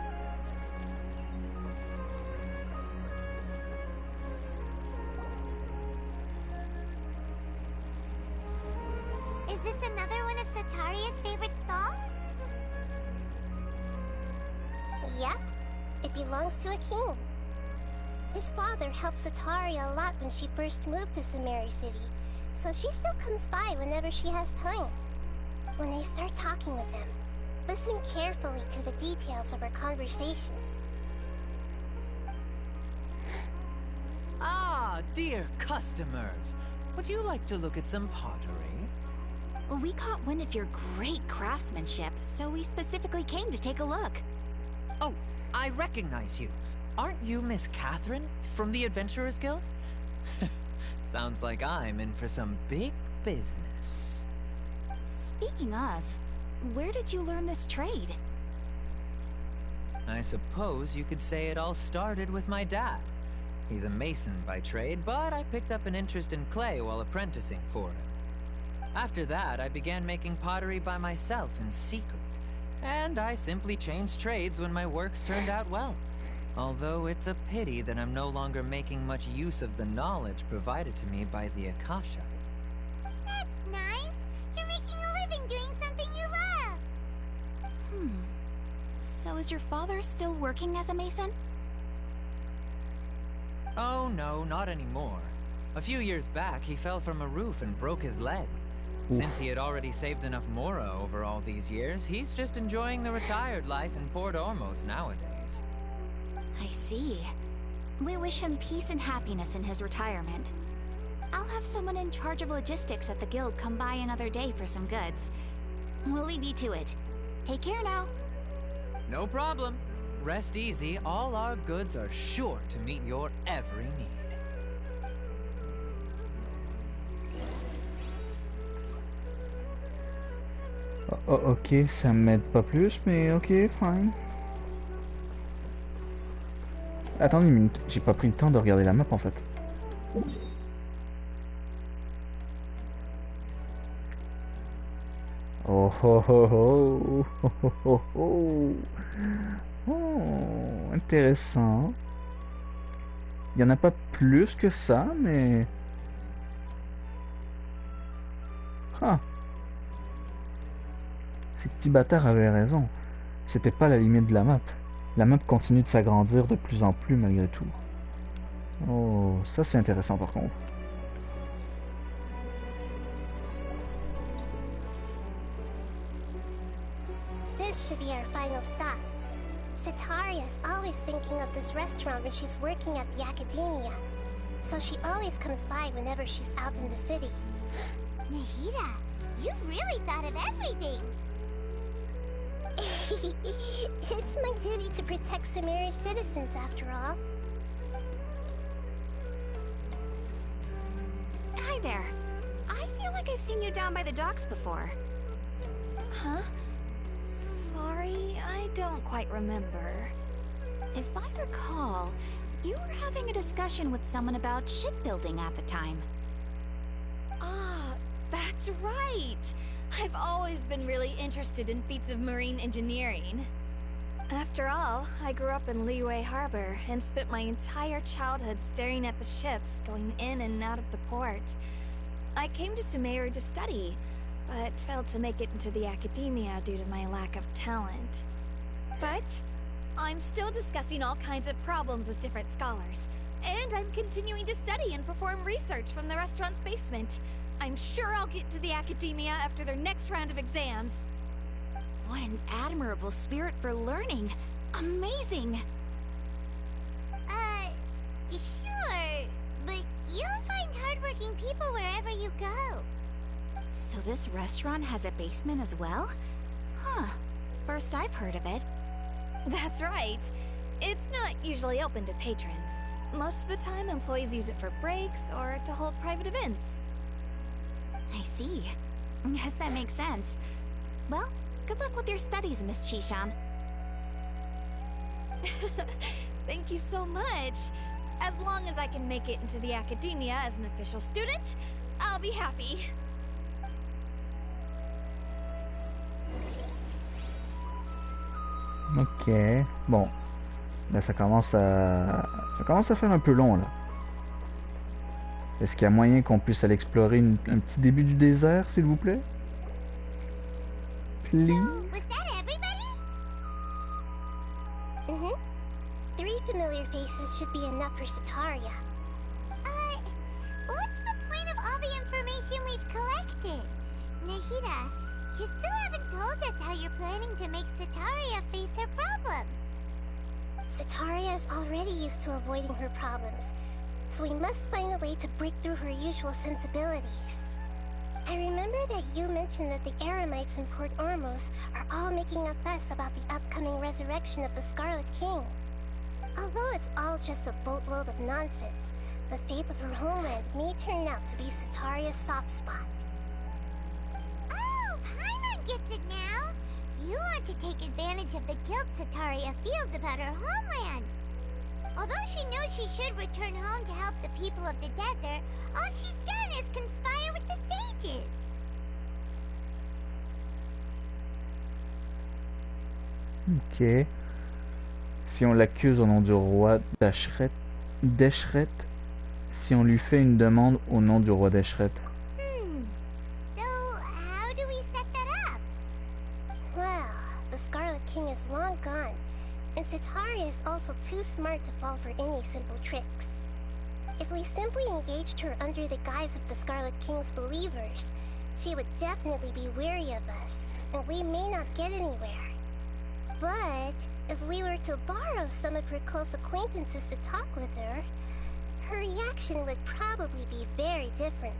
Is this another one of Sataria's favorite stalls? Yep. It belongs to a king. His father helped Sataria a lot when she first moved to Samari City, so she still comes by whenever she has time. When I start talking with him, listen carefully to the details of our conversation. Ah, dear customers. Would you like to look at some pottery? We caught wind of your great craftsmanship, so we specifically came to take a look. Oh, I recognize you. Aren't you Miss Catherine from the Adventurers Guild? Sounds like I'm in for some big business. Speaking of, where did you learn this trade? I suppose you could say it all started with my dad. He's a mason by trade, but I picked up an interest in clay while apprenticing for him. After that, I began making pottery by myself in secret, and I simply changed trades when my works turned out well. Although it's a pity that I'm no longer making much use of the knowledge provided to me by the Akasha. That's nice. You're making a living doing something you love. So is your father still working as a mason? Oh no, not anymore. A few years back, he fell from a roof and broke his leg. Since he had already saved enough Mora over all these years, he's just enjoying the retired life in Port Ormos nowadays. I see. We wish him peace and happiness in his retirement. I'll have someone in charge of logistics at the guild come by another day for some goods. We'll leave you to it. Take care now. No problem. Rest easy, all our goods are sure to meet your every need. Ok, ça m'aide pas plus, mais ok, fine. Attendez une minute, j'ai pas pris le temps de regarder la map en fait. Oh oh oh oh oh oh oh oh. Oh, intéressant. Il y en a pas plus que ça, mais... Ah. Ces petits bâtards avaient raison. C'était pas la limite de la map. La map continue de s'agrandir de plus en plus malgré tout. Oh, ça c'est intéressant par contre. This should be our final stop. Sataria's always thinking of this restaurant when she's working at the academia, so she always comes by whenever she's out in the city. Nahida, you've really thought of everything! It's my duty to protect Samari's citizens, after all. Hi there. I feel like I've seen you down by the docks before. Huh? Sorry, I don't quite remember. If I recall, you were having a discussion with someone about shipbuilding at the time. Ah, that's right! I've always been really interested in feats of marine engineering. After all, I grew up in Liyue Harbor and spent my entire childhood staring at the ships going in and out of the port. I came to Sumeru to study, but failed to make it into the academia due to my lack of talent. But I'm still discussing all kinds of problems with different scholars, and I'm continuing to study and perform research from the restaurant's basement. I'm sure I'll get into the academia after their next round of exams. What an admirable spirit for learning. Amazing! Sure, but you'll find hardworking people wherever you go. So this restaurant has a basement as well? Huh. First I've heard of it. That's right. It's not usually open to patrons. Most of the time, employees use it for breaks or to hold private events. I see. Guess that makes sense. Well, good luck with your studies, Miss Chishan. Thank you so much. As long as I can make it into the academia as an official student, I'll be happy. Ok, bon. Là, ça commence à faire un peu long, là. Est-ce qu'il y a moyen qu'on puisse aller explorer un petit début du désert, s'il vous plaît? Please? Was that everybody? Mm-hmm. 3 familiar faces should be enough for Sataria. What's the point of all the information we've collected? Nahida, you still haven't told us how you're planning to make Sataria face her problems. Sataria is already used to avoiding her problems, so we must find a way to break through her usual sensibilities. I remember that you mentioned that the Eremites in Port Ormos are all making a fuss about the upcoming resurrection of the Scarlet King. Although it's all just a boatload of nonsense, the fate of her homeland may turn out to be Sataria's soft spot. Oh, Paimon gets it now! You want to take advantage of the guilt Sataria feels about her homeland. Although she knows she should return home to help the people of the desert, all she's done is conspire with the sages. Ok. Si on l'accuse au nom du roi d'Eshret, si on lui fait une demande au nom du roi d'Eshret. So, how do we set that up? Well, the Scarlet King is long gone, and Sataria is also too smart to fall for any simple tricks. If we simply engaged her under the guise of the Scarlet King's believers, she would definitely be wary of us, and we may not get anywhere. But if we were to borrow some of her close acquaintances to talk with her, her reaction would probably be very different.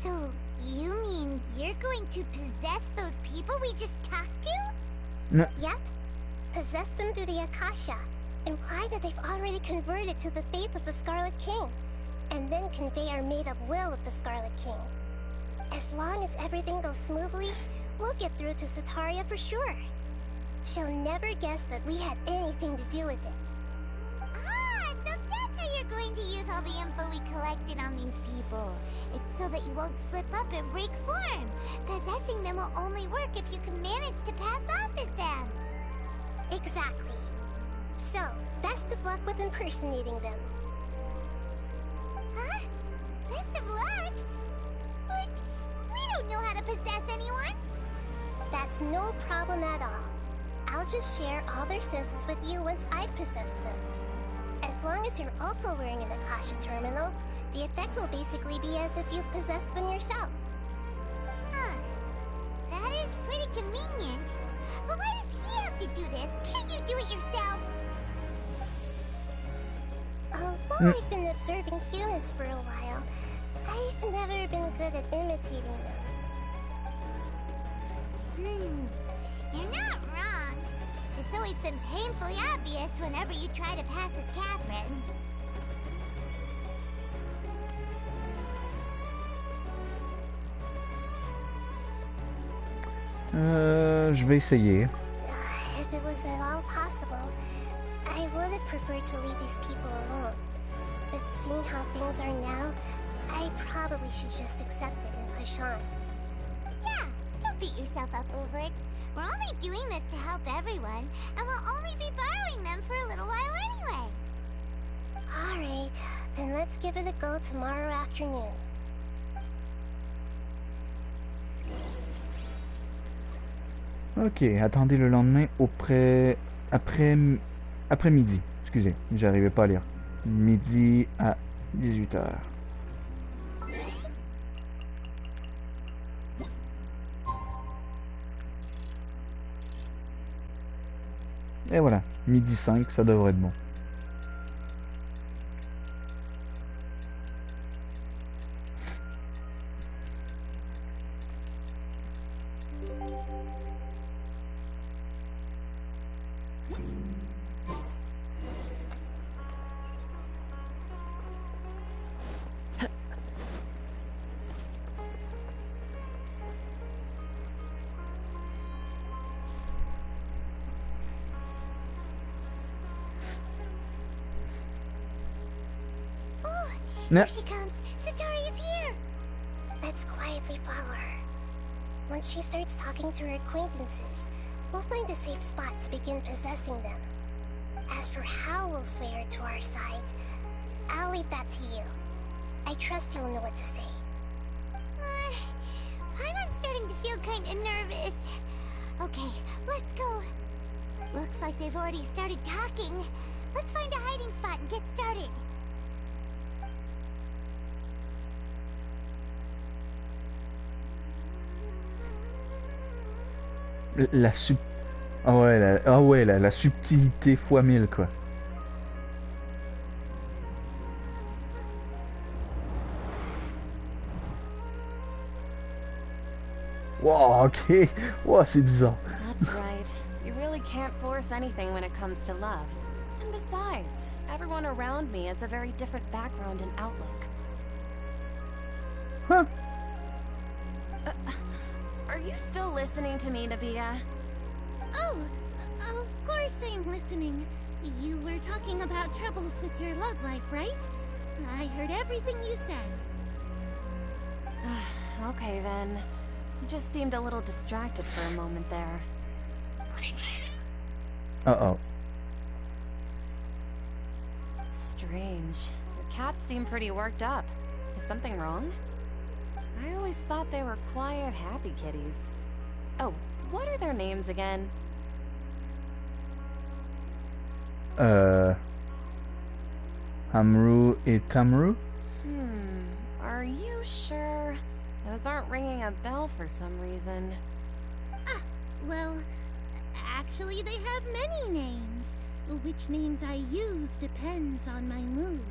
So, you mean you're going to possess those people we just talked to? No. Yep. Possess them through the Akasha. Imply that they've already converted to the faith of the Scarlet King, and then convey our made-up will of the Scarlet King. As long as everything goes smoothly, we'll get through to Sataria for sure. She'll never guess that we had anything to do with it. Ah, so that's how you're going to use all the info we collected on these people. It's so that you won't slip up and break form. Possessing them will only work if you can manage to pass off as them. Exactly. So, best of luck with impersonating them. Huh? Best of luck? But we don't know how to possess anyone. That's no problem at all. I'll just share all their senses with you once I've possessed them. As long as you're also wearing an Akasha terminal, the effect will basically be as if you've possessed them yourself. Huh. That is pretty convenient. But why does he have to do this? Can't you do it yourself? Although I've been observing humans for a while, I've never been good at imitating them. You're not wrong. It's always been painfully obvious whenever you try to pass as Catherine. Je vais essayer. If it was at all possible, I would have preferred to leave these people alone. But seeing how things are now, I probably should just accept it and push on. Yeah, don't beat yourself up over it. We're only doing this to help everyone, and we'll only be borrowing them for a little while anyway. Alright, then let's give it a go tomorrow afternoon. Ok, attendez le lendemain après-midi. Excusez, j'arrivais pas à lire. Midi à 18h. Et voilà, midi 5, ça devrait être bon. Here she comes! Satori is here! Let's quietly follow her. Once she starts talking to her acquaintances, we'll find a safe spot to begin possessing them. As for how we'll sway her to our side, I'll leave that to you. I trust you'll know what to say. Paimon's starting to feel kinda nervous. Okay, let's go. Looks like they've already started talking. Let's find a hiding spot and get started. La subtilité fois 1000 quoi. Wow, ok. Wow, c'est bizarre. That's right. You really can't force anything when it comes to love. And besides, everyone around me has a very different background and outlook. Huh. Are you still listening to me, Nabia? Oh, of course I'm listening. You were talking about troubles with your love life, right? I heard everything you said. Okay then. You just seemed a little distracted for a moment there. Uh-oh. Strange. Your cats seem pretty worked up. Is something wrong? I always thought they were quiet, happy kitties. Oh, what are their names again? Amru et Tamru? Are you sure? Those aren't ringing a bell for some reason. Well, actually they have many names. Which names I use depends on my mood.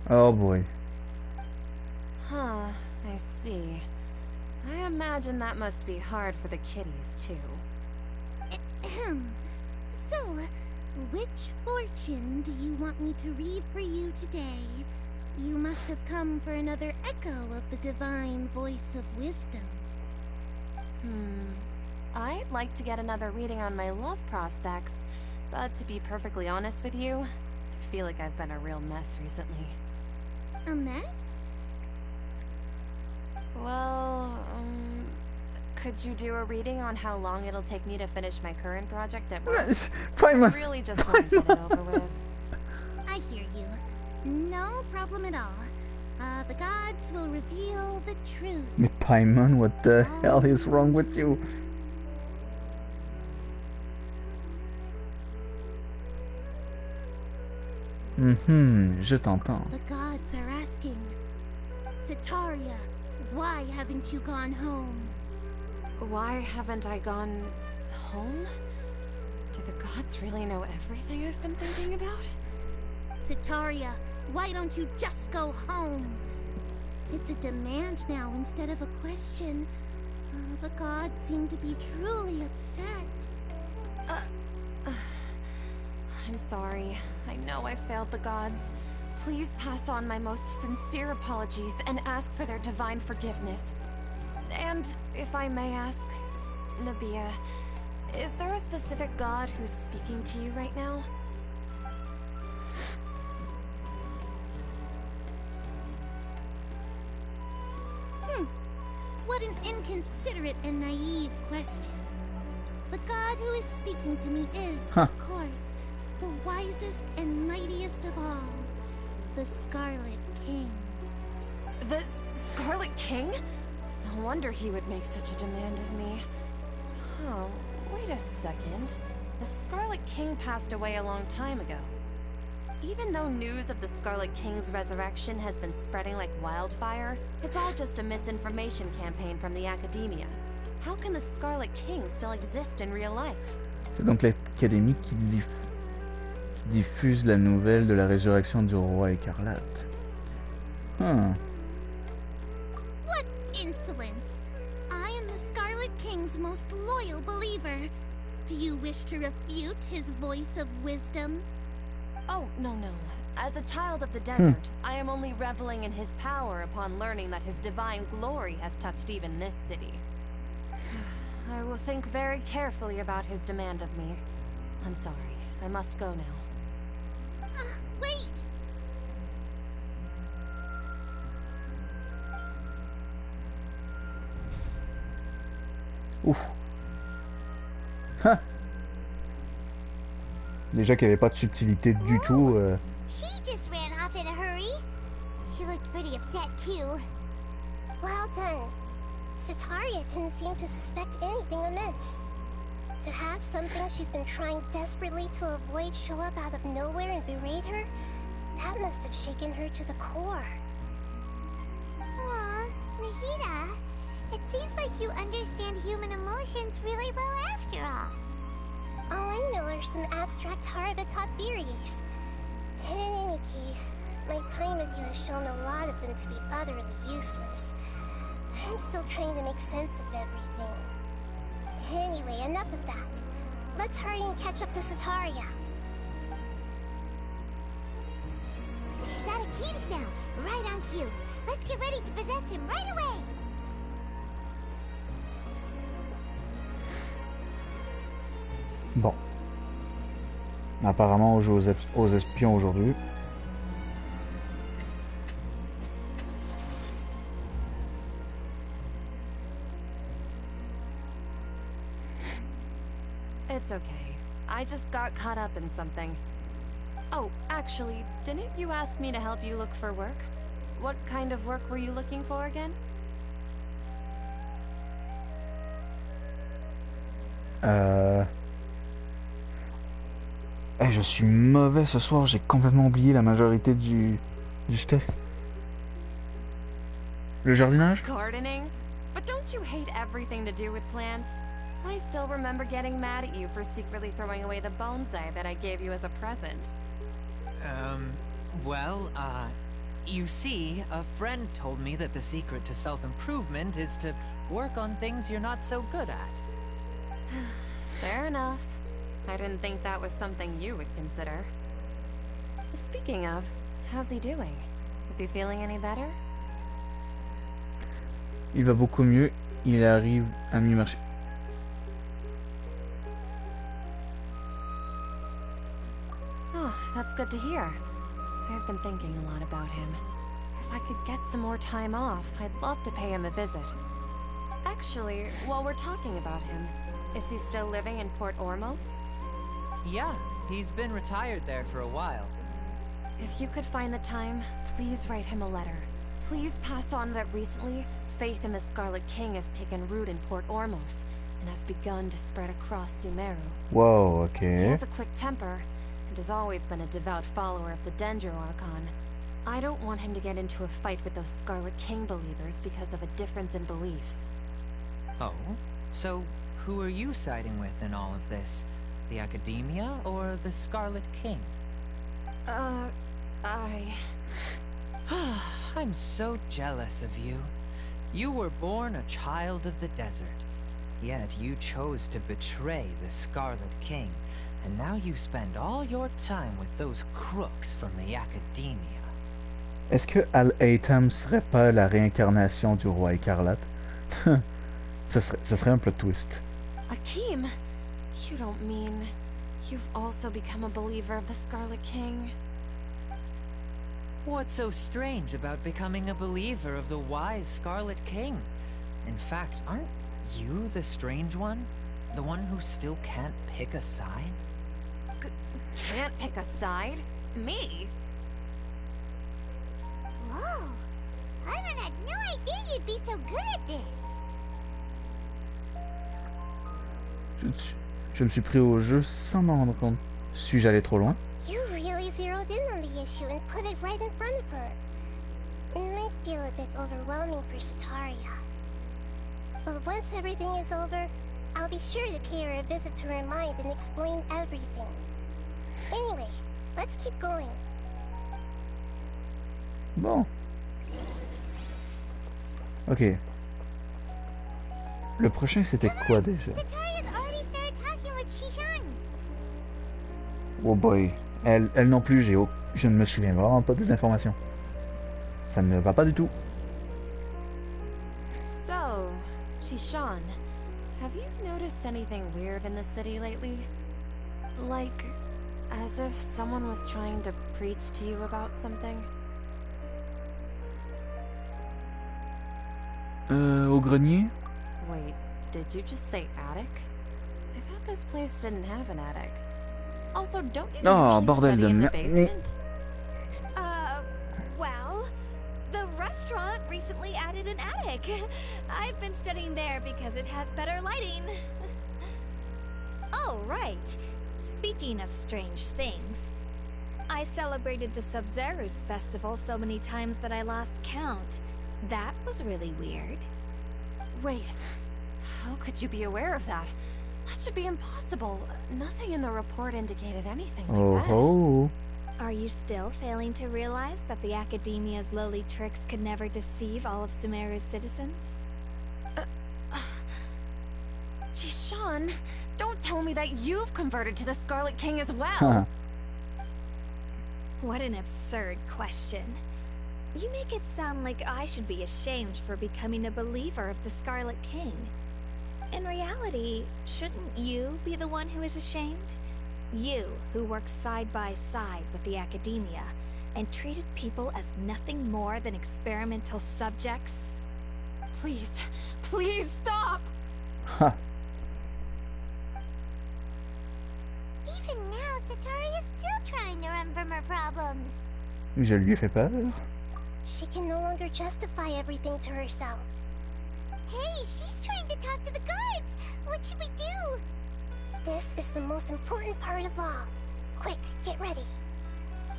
Oh boy. Huh, I see. I imagine that must be hard for the kitties, too. So, which fortune do you want me to read for you today? You must have come for another echo of the divine voice of wisdom. I'd like to get another reading on my love prospects, but to be perfectly honest with you, I feel like I've been a real mess recently. A mess? Well, could you do a reading on how long it'll take me to finish my current project at work? I really just want to get it over with. I hear you. No problem at all. The gods will reveal the truth. Mais Paimon, what the hell is wrong with you? Je t'entends. The gods are asking, Setaria, why haven't you gone home? Why haven't I gone home? Do the gods really know everything I've been thinking about? Setaria, why don't you just go home? It's a demand now instead of a question. The gods seem to be truly upset. I'm sorry. I know I failed the gods. Please pass on my most sincere apologies and ask for their divine forgiveness. And, if I may ask, Nabia, is there a specific god who's speaking to you right now? What an inconsiderate and naive question. The god who is speaking to me is, of course, the wisest and mightiest of all, the Scarlet King. The Scarlet King? No wonder he would make such a demand of me. Oh, Wait a second. The Scarlet King passed away a long time ago. Even though news of the Scarlet King's resurrection has been spreading like wildfire, it's all just a misinformation campaign from the academia. How can the Scarlet King still exist in real life? C'est donc l'académie qui diffuse la nouvelle de la résurrection du roi écarlate. What insolence! I am the Scarlet King's most loyal believer. Do you wish to refute his voice of wisdom? Oh, no. As a child of the desert, I am only reveling in his power upon learning that his divine glory has touched even this city. I will think very carefully about his demand of me. I'm sorry. I must go now. Wait! Ouf. Déjà qu'il n'y avait pas de subtilité du tout. She just ran off in a hurry. She looked pretty upset too. Well done. Sataria didn't seem to suspect anything amiss. To have something she's been trying desperately to avoid show up out of nowhere and berate her, that must have shaken her to the core. Aw, Nahida, it seems like you understand human emotions really well after all. All I know are some abstract Harvard-taught theories. In any case, my time with you has shown a lot of them to be utterly useless. I'm still trying to make sense of everything. Anyway, enough of that. Let's hurry and catch up to Sataria. She's out of Keem's now, right on cue. Let's get ready to possess him right away. Bon. Apparemment, on joue aux espions aujourd'hui. It's okay. I just got caught up in something. Oh, actually, didn't you ask me to help you look for work? What kind of work were you looking for again? Je suis mauvais ce soir, j'ai complètement oublié la majorité du stuff. Le jardinage? Gardening? But don't you hate everything to do with plants? I still remember getting mad at you for secretly throwing away the bonsai that I gave you as a present. You see, a friend told me that the secret to self-improvement is to work on things you're not so good at. Fair enough. I didn't think that was something you would consider. Speaking of, how's he doing? Is he feeling any better? Il va beaucoup mieux, il arrive à mieux marcher. Oh, that's good to hear. I've been thinking a lot about him. If I could get some more time off, I'd love to pay him a visit. Actually, while we're talking about him, is he still living in Port Ormos? Yeah, he's been retired there for a while. If you could find the time, please write him a letter. Please pass on that recently, faith in the Scarlet King has taken root in Port Ormos and has begun to spread across Sumeru. Whoa, okay. He has a quick temper and has always been a devout follower of the Dendro Archon. I don't want him to get into a fight with those Scarlet King believers because of a difference in beliefs. Oh? So, who are you siding with in all of this? The Academia or the Scarlet King? I'm so jealous of you. You were born a child of the desert, yet you chose to betray the Scarlet King, and now you spend all your time with those crooks from the Academia. Est-ce que Al-Aitam serait pas la réincarnation du roi écarlate? Ça serait un plot twist. Akeem, you don't mean you've also become a believer of the Scarlet King? What's so strange about becoming a believer of the wise Scarlet King? In fact, aren't you the strange one? The one who still can't pick a side? Can't pick a side? Me? Whoa! Paimon had no idea you'd be so good at this. Je me suis pris au jeu sans m'en rendre compte. Suis-je allé trop loin? You really zeroed in on the issue and put it right in front of her. It might feel a bit overwhelming for Sataria. But once everything is over, I'll be sure to pay her a visit to her mind and explain everything. Anyway, let's keep going. Bon. Ok. Le prochain c'était quoi déjà? Sataria's already started talking with Shishan. Oh boy. Elle non plus, je ne me souviens vraiment pas des informations. Ça ne va pas du tout. So, Shishan, have you noticed anything weird in the city lately? Like, as if someone was trying to preach to you about something? Au grenier? Wait, did you just say attic? I thought this place didn't have an attic. Also, don't you usually bordel study de in the merde. basement? Well, the restaurant recently added an attic. I've been studying there because it has better lighting. Oh, right. Speaking of strange things, I celebrated the Sub-Zerus festival so many times that I lost count. That was really weird. Wait, how could you be aware of that? That should be impossible. Nothing in the report indicated anything like that. Oh. Are you still failing to realize that the Academia's lowly tricks could never deceive all of Sumeru's citizens? Shishan, don't tell me that you've converted to the Scarlet King as well. Huh. What an absurd question. You make it sound like I should be ashamed for becoming a believer of the Scarlet King. In reality, shouldn't you be the one who is ashamed? You, who works side by side with the Academia, and treated people as nothing more than experimental subjects? Please, please stop! Ha. Even now, Sataria's still trying to run from her problems. Je lui ai fait peur. She can no longer justify everything to herself. Hey, she's trying to talk to the guards! What should we do? This is the most important part of all. Quick, get ready.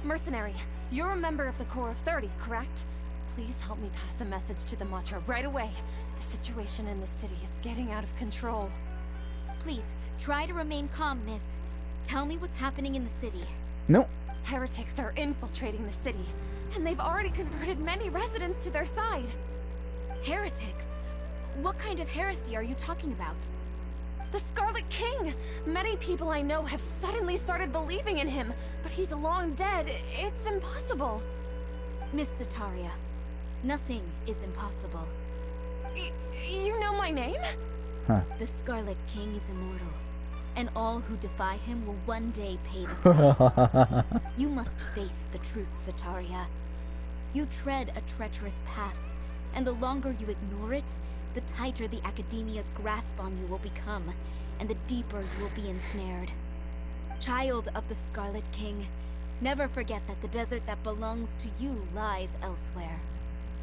Mercenary, you're a member of the Corps of 30, correct? Please help me pass a message to the Matcha right away. The situation in the city is getting out of control. Please, try to remain calm, miss. Tell me what's happening in the city. Non. Heretics are infiltrating the city, and they've already converted many residents to their side. Heretics? What kind of heresy are you talking about? The Scarlet King! Many people I know have suddenly started believing in him, but he's long dead. It's impossible. Miss Sataria, nothing is impossible. You know my name? Huh. The Scarlet King is immortal, and all who defy him will one day pay the price. You must face the truth, Sataria. You tread a treacherous path, and the longer you ignore it, the tighter the Academia's grasp on you will become, and the deeper you will be ensnared. Child of the Scarlet King, never forget that the desert that belongs to you lies elsewhere.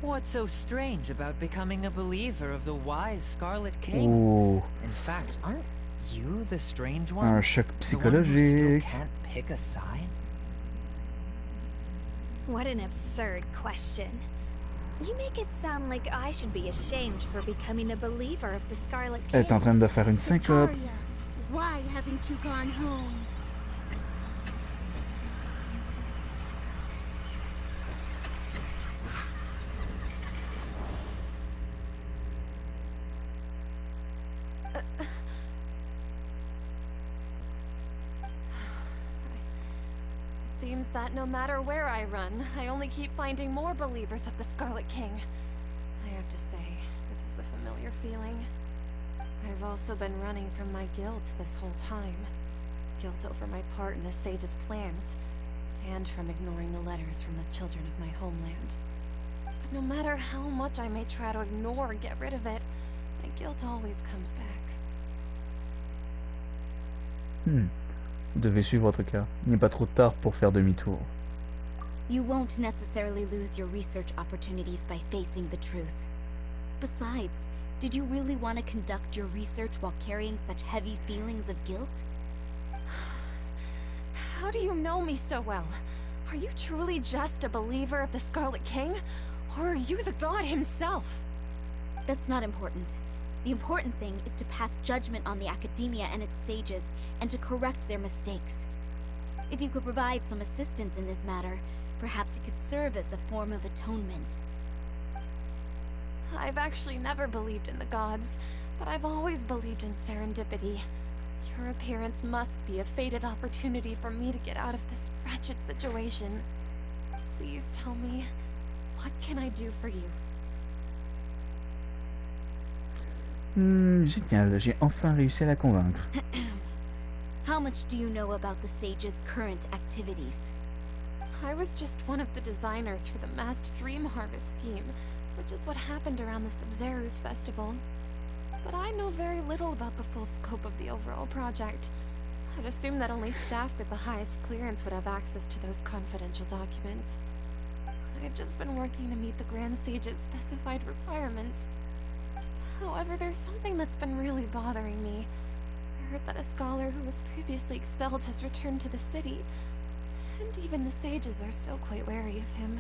What's so strange about becoming a believer of the wise Scarlet King? Oh. In fact, aren't you the strange one? Un choc The one who still psychologique. can't pick a side? What an absurd question. You make it sound like I should be ashamed for becoming a believer of the Scarlet Elle King. est en train de faire une syncope. Sataria, why haven't you gone home? It seems that no matter where I run, I only keep finding more believers of the Scarlet King. I have to say, this is a familiar feeling. I've also been running from my guilt this whole time. Guilt over my part in the Sage's plans, and from ignoring the letters from the children of my homeland. But no matter how much I may try to ignore or get rid of it, my guilt always comes back. Vous devez suivre votre cœur. Il n'est pas trop tard pour faire demi-tour. You won't necessarily lose your research opportunities by facing the truth. Besides, Did you really want to conduct your research while carrying such heavy feelings of guilt? How do you know me so well? Are you truly just a believer of the Scarlet King? Or are you the god himself? That's not important. The important thing is to pass judgment on the academia and its sages, and to correct their mistakes. If you could provide some assistance in this matter, perhaps it could serve as a form of atonement. I've actually never believed in the gods, but I've always believed in serendipity. Your appearance must be a fated opportunity for me to get out of this wretched situation. Please tell me, what can I do for you? Génial, j'ai enfin réussi à la convaincre. How much do you know about the sage's current activities? I was just one of the designers for the masked dream harvest scheme, which is what happened around the Sub-Zeru's festival. But I know very little about the full scope of the overall project. I'd assume that only staff with the highest clearance would have access to those confidential documents. I've just been working to meet the Grand Sage's specified requirements. However, there's something that's been really bothering me. I heard that a scholar who was previously expelled has returned to the city, and even the sages are still quite wary of him.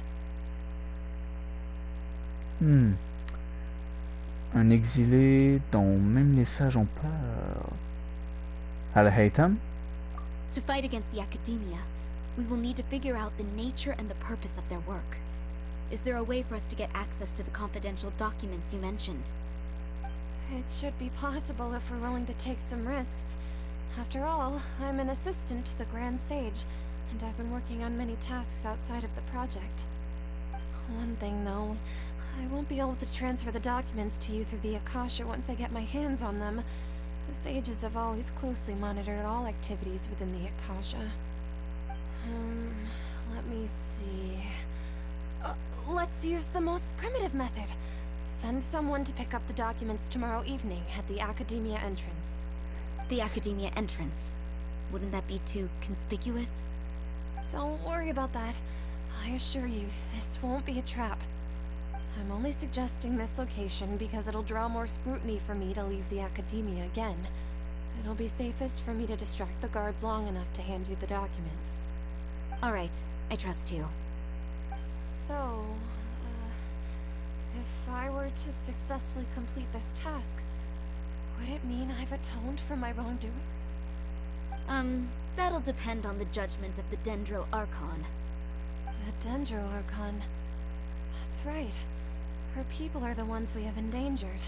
Un exilé dont même les sages ont peur. Al-Haytham? To fight against the academia, we will need to figure out the nature and the purpose of their work. Is there a way for us to get access to the confidential documents you mentioned? It should be possible if we're willing to take some risks. After all, I'm an assistant to the Grand Sage, and I've been working on many tasks outside of the project. One thing, though, I won't be able to transfer the documents to you through the Akasha once I get my hands on them. The sages have always closely monitored all activities within the Akasha. Let me see... let's use the most primitive method. Send someone to pick up the documents tomorrow evening at the Academia entrance. The Academia entrance? Wouldn't that be too conspicuous? Don't worry about that. I assure you, this won't be a trap. I'm only suggesting this location because it'll draw more scrutiny for me to leave the Academia again. It'll be safest for me to distract the guards long enough to hand you the documents. Alright, I trust you. So, if I were to successfully complete this task, would it mean I've atoned for my wrongdoings? That'll depend on the judgment of the Dendro Archon. The Dendro Archon? That's right. Her people are the ones we have endangered.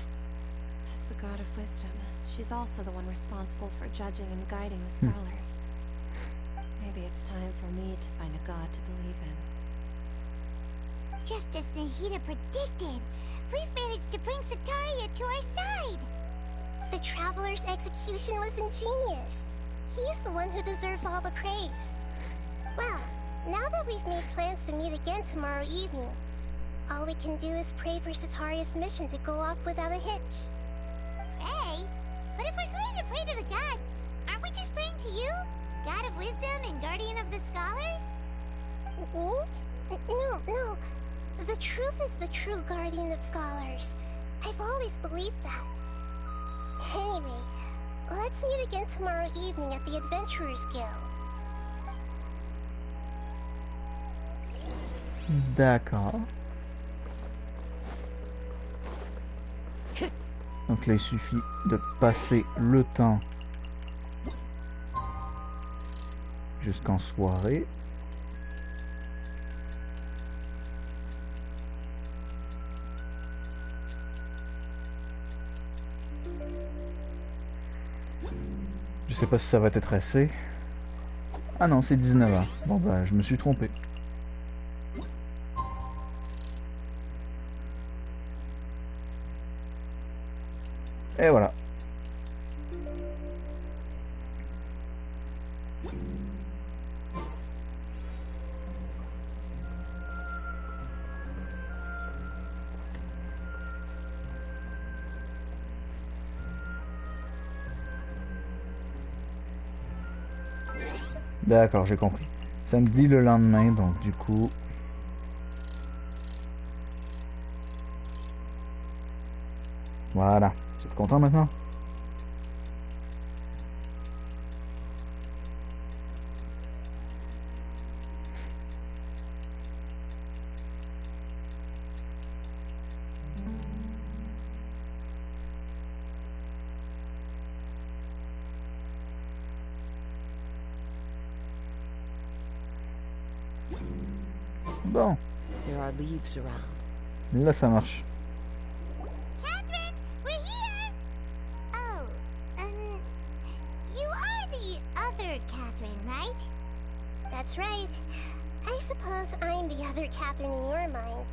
As the God of Wisdom, she's also the one responsible for judging and guiding the scholars. Maybe it's time for me to find a god to believe in. Just as Nahida predicted, we've managed to bring Sataria to our side! The Traveler's execution was ingenious. He's the one who deserves all the praise. Well, now that we've made plans to meet again tomorrow evening, all we can do is pray for Sataria's mission to go off without a hitch. Pray? But if we're going to pray to the gods, aren't we just praying to you? God of Wisdom and Guardian of the Scholars? No. The truth is the true Guardian of Scholars. I've always believed that. Anyway, let's meet again tomorrow evening at the Adventurers Guild. D'accord. Donc là, il suffit de passer le temps jusqu'en soirée. Je sais pas si ça va être assez. Ah non, c'est 19h. Bon bah, je me suis trompé. Et voilà. D'accord, j'ai compris. Samedi le lendemain, donc du coup... Voilà. Vous êtes content maintenant? Bon. There are leaves around. Là, ça marche. Catherine, we're here! Oh, you are the other Catherine, right? That's right. I suppose I'm the other Catherine in your mind.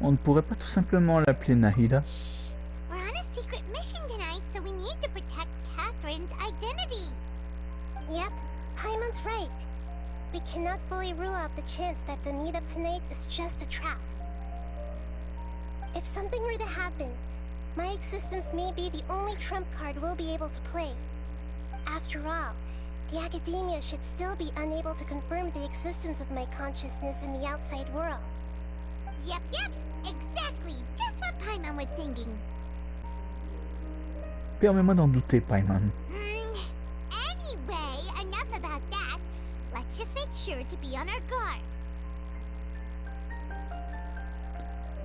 On ne pourrait pas tout simplement l'appeler Nahida? Shh! We're on a secret mission tonight, so we need to protect Catherine's identity. Yep, Paimon's right. We cannot fully rule out the chance that the meetup tonight is just a trap. If something were to happen, my existence may be the only trump card we'll be able to play. After all, the Academia should still be unable to confirm the existence of my consciousness in the outside world. Yep, exactly. Just what Paimon was thinking. Permets-moi d'en douter, Paimon. Anyway, enough about that. Let's just make sure to be on our guard.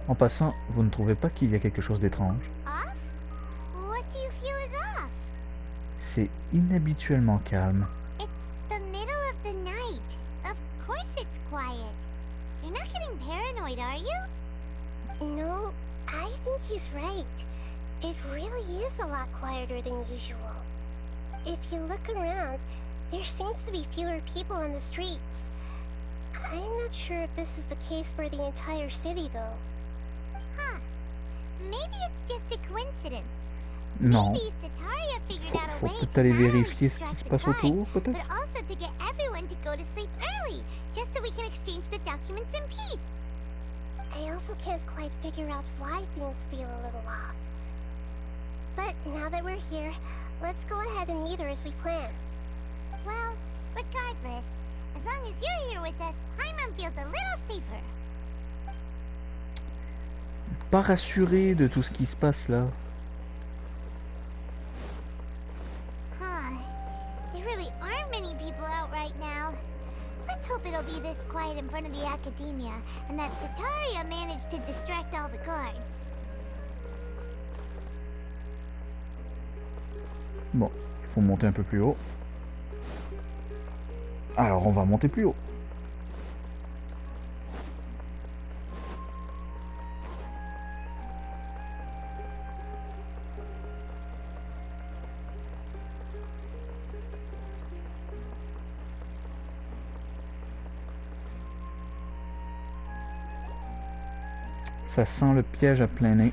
En passant, vous ne trouvez pas qu'il y a quelque chose d'étrange? Off? What do you feel is off? C'est inhabituellement calme. It's the middle of the night. Of course it's quiet. You're not getting paranoid, are you? No, I think he's right. It really is a lot quieter than usual. If you look around, there seems to be fewer people on the streets. I'm not sure if this is the case for the entire city, though. Huh. Maybe it's just a coincidence. Non. Maybe Sataria figured out a Faut way peut-être to aller not only vérifier ce qui distract se the passe guards, autour, but peut-être? also to get everyone to go to sleep early, just so we can exchange the documents in peace. I also can't quite figure out why things feel a little off. But now that we're here, let's go ahead and meet her as we planned. Well, regardless, as long as you're here with us, Paimon feels a little safer. Pas rassuré de tout ce qui se passe là. Huh. There really aren't many people out right now. Let's hope it'll be this quiet in front of the Academia, and that Sataria managed to distract all the guards. Bon, il faut monter un peu plus haut. Alors, on va monter plus haut. Ça sent le piège à plein nez.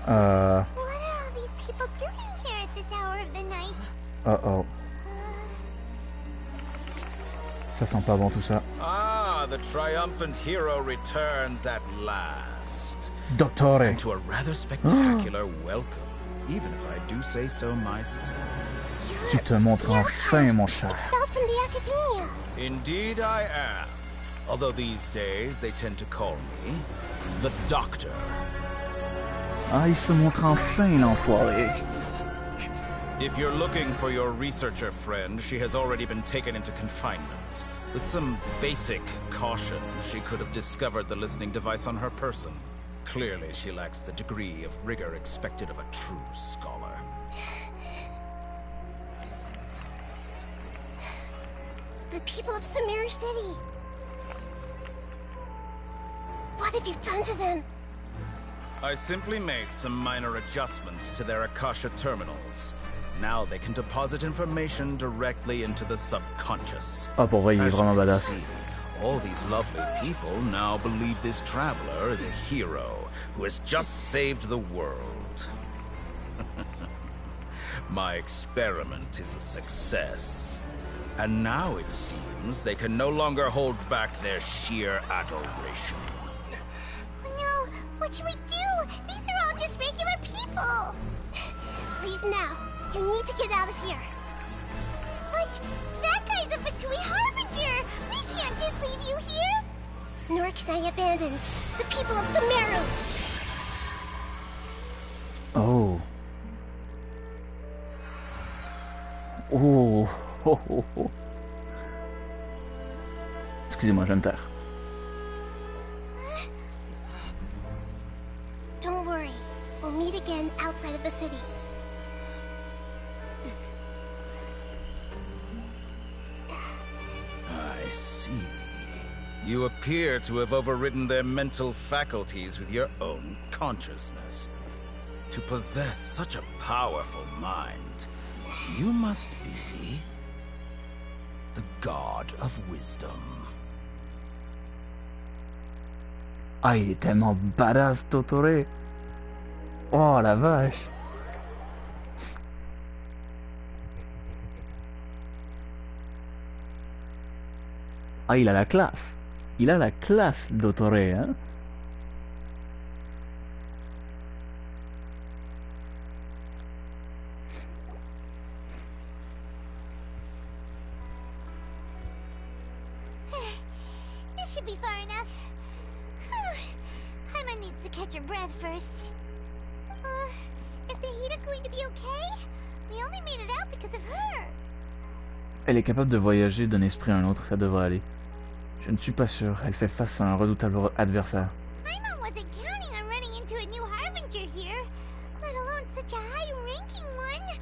What are all these people doing here at this hour of the night? Oh. Ça sent pas bon tout ça. Ah, the triumphant hero returns at last. DOTTORE. And to a rather spectacular welcome, even if I do say so myself. Tu te montres enfin, mon cher. Expelled from the Academia. Indeed I am. Although these days they tend to call me the Doctor. Ah, il se montre enfin, l'enfoiré. If you're looking for your researcher friend, she has already been taken into confinement. With some basic caution, she could have discovered the listening device on her person. Clearly, she lacks the degree of rigor expected of a true scholar. The people of Samir City. What have you done to them? I simply made some minor adjustments to their Akasha terminals. Now they can deposit information directly into the subconscious. Ah, pour vrai, il est vraiment badass. See, all these lovely people now believe this traveler is a hero who has just saved the world. My experiment is a success. And now it seems they can no longer hold back their sheer adoration. No, what should we do? These are all just regular people. Leave now. You need to get out of here. But that guy's a Fatui Harbinger! We can't just leave you here! Nor can I abandon the people of Sumeru! Oh. Oh. Oh, oh, oh. Excusez-moi, je vais me taire. Don't worry. We'll meet again outside of the city. I see. You appear to have overridden their mental faculties with your own consciousness. To possess such a powerful mind, you must be the god of wisdom. Ah, il est tellement badass, Dottore. Oh, la vache. Ah, il a la classe. Il a la classe, Dottore, hein. This should be far enough. Paimon needs to catch her breath first. Is Nahida going to be okay? We only made it out because of her. Elle est capable de voyager d'un esprit à un autre, ça devrait aller. Je ne suis pas sûr, elle fait face à un redoutable adversaire. Paimon wasn't counting on running into a new Harbinger here, let alone such a high-ranking one.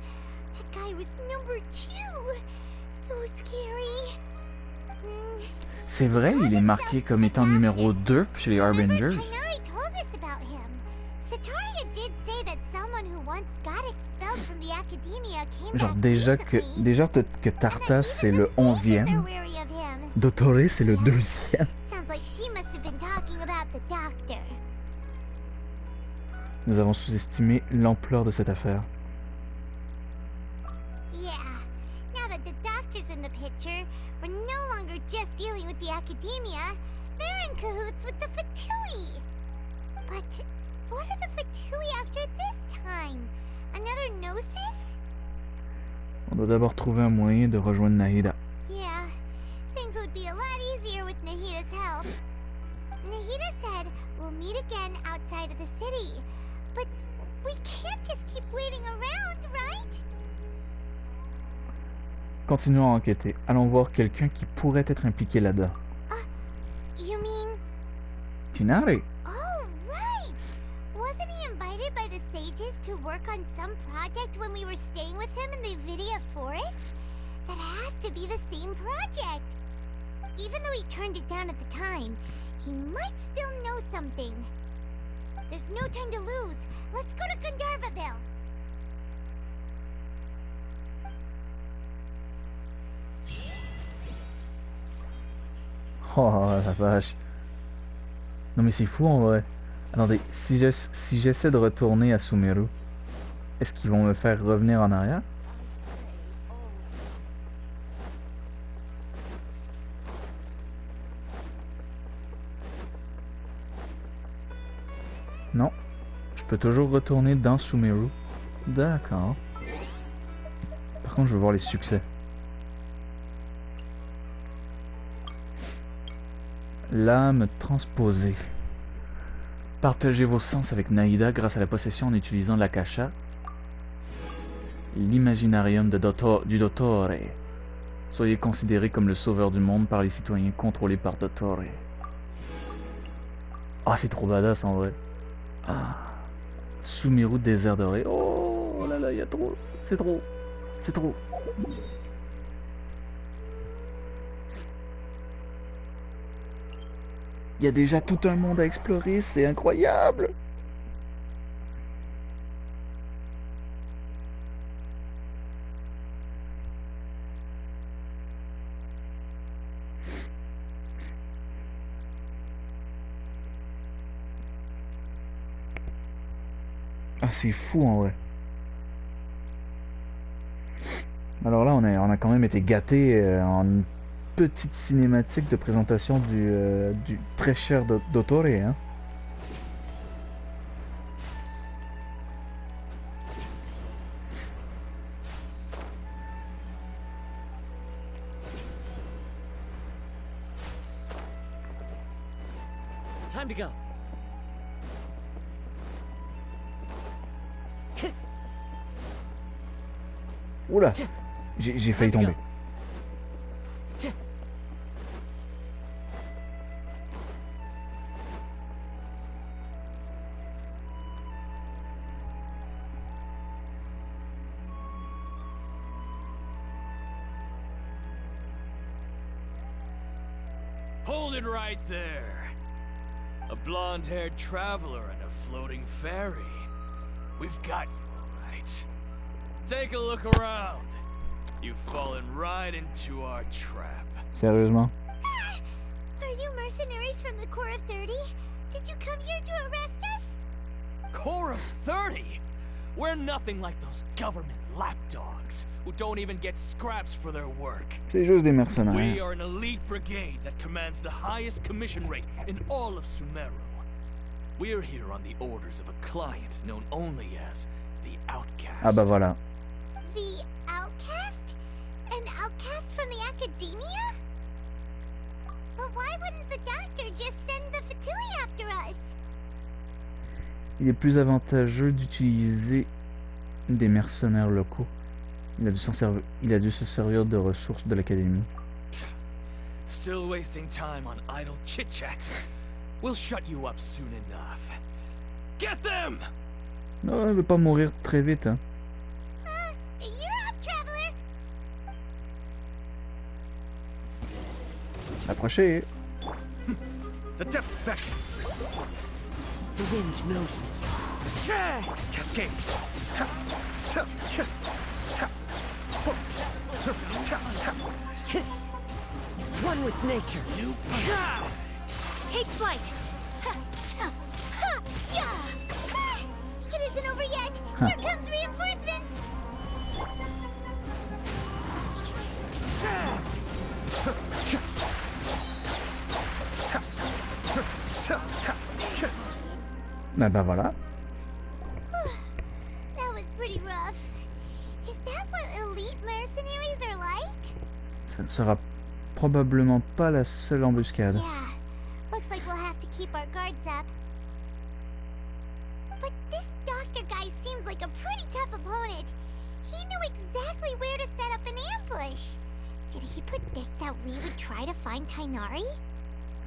That guy was number 2. So scary. C'est vrai, il est marqué comme étant numéro 2 chez les Harbingers. Tighnari told us about him. Sataria did say that someone who once got expelled from the academia came Genre back déjà que Tartas c'est le 11e, Dottore c'est le 2e. Sounds like she must have been talking about the doctor. Nous avons sous-estimé l'ampleur de cette affaire. Yeah, now that the doctor's in the picture, we're no longer just dealing with the academia. They're in cahoots with the Fatui. But what are the Fatui after this time? Another Gnosis? On doit d'abord trouver un moyen de rejoindre Nahida. Yeah, things would be a lot easier with Nahida's help. Nahida said we'll meet again outside of the city. But we can't just keep waiting around, right? Continuons à enquêter. Allons voir quelqu'un qui pourrait être impliqué là-dedans. You mean... Tighnari? Oh, right! Wasn't he invited by the sages to work on some project when we were staying with him in the Vidia forest? That has to be the same project. Even though he turned it down at the time, he might still know something. There's no time to lose. Let's go to Gandharvaville. Oh la vache. Non mais c'est fou en vrai. Attendez, si j'essaie de retourner à Sumeru, est-ce qu'ils vont me faire revenir en arrière? Non. Je peux toujours retourner dans Sumeru. D'accord. Par contre, je veux voir les succès. L'âme transposée. Partagez vos sens avec Nahida grâce à la possession en utilisant l'Akasha, l'imaginarium du Dottore. Soyez considéré comme le sauveur du monde par les citoyens contrôlés par Dottore. Ah, c'est trop badass en vrai. Ah. Sumeru, désert doré. Oh là là, il y a trop. C'est trop. C'est trop. Il y a déjà tout un monde à explorer, c'est incroyable. Ah, c'est fou en vrai. Alors là, on a quand même été gâtés en une petite cinématique de présentation du très cher Dottore, hein. Time to go. Oula, j'ai failli tomber. Hold it right there. A blonde-haired traveler and a floating fairy. We've got you, all right. Take a look around. You've fallen right into our trap. Sérieusement? Are you mercenaries from the Corps of 30? Did you come here to arrest us? Corps of 30? We're nothing like those government lapdogs who don't even get scraps for their work. C'est juste des mercenaires. We are an elite brigade that commands the highest commission rate in all of Sumeru. We're here on the orders of a client known only as the Outcast. Ah bah voilà. The Outcast? An outcast from the Academia? But why wouldn't the doctor just send the Fatui after us? Il est plus avantageux d'utiliser des mercenaires locaux. Il a dû se servir de ressources de l'académie. Still wasting time on idle chit-chat. We'll shut you up soon enough. Get them! Non, il veut pas mourir très vite, hein. You're up, traveler! Approchez. The depth back. The wind knows me. Cascade. One with nature. You. Take flight! It isn't over yet! Here comes reinforcements! Ah bah voilà. That was pretty rough. Is that what elite mercenaries are like? Ça ne sera probablement pas la seule embuscade. Yeah, looks like we'll have to keep our guards up. But this doctor guy seems like a pretty tough opponent. He knew exactly where to set up an ambush. Did he predict that we would try to find Kainari?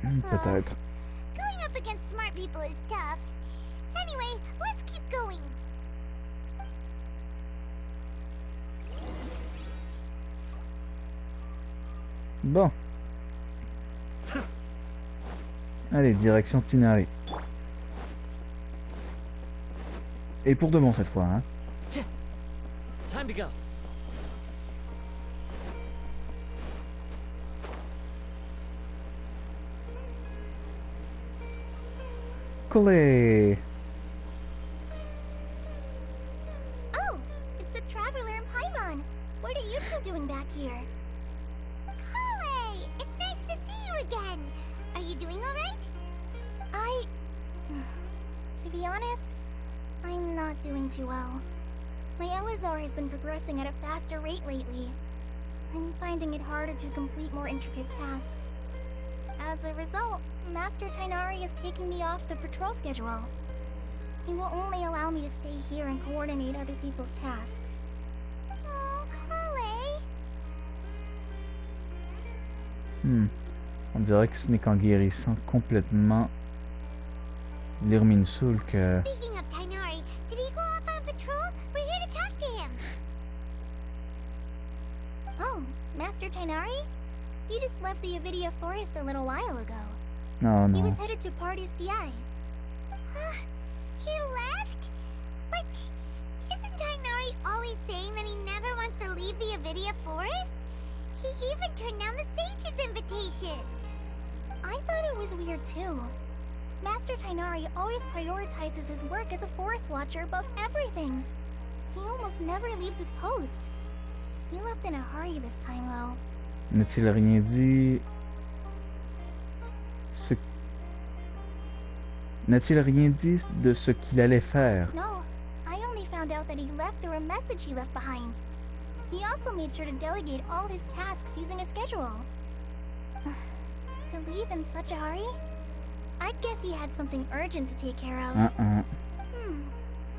Peut-être. Going up against smart people is tough. Anyway, let's keep going. Bon. Allez, direction Tinari. Et pour de bon cette fois, hein. Time to go. Collé. Oh, it's the Traveler and Paimon. What are you two doing back here? Kale, it's nice to see you again. Are you doing all right? To be honest, I'm not doing too well. My Elazar has been progressing at a faster rate lately. I'm finding it harder to complete more intricate tasks. As a result, Master Tainari is taking me off the patrol schedule. He will only allow me to stay here and coordinate other people's tasks. Oh, Kale. On dirait que ce n'est qu'en guérissant complètement l'Irminsul que... Speaking of Tainari, did he go off on patrol? We're here to talk to him. Oh, Master Tainari? You just left the Avidia Forest a little while ago. Oh He was non. headed to Party's DI. He left? But isn't Tainari always saying that he never wants to leave the Avidia Forest? He even turned down the Sage's invitation. I thought it was weird too. Master Tainari always prioritizes his work as a forest watcher above everything. He almost never leaves his post. He left in a hurry this time though. N'a-t-il rien dit... N'a-t-il rien dit de ce qu'il allait faire? No, I only found out that he left through a message he left behind. He also made sure to delegate all his tasks using a schedule. To leave in such a hurry? I'd guess he had something urgent to take care of.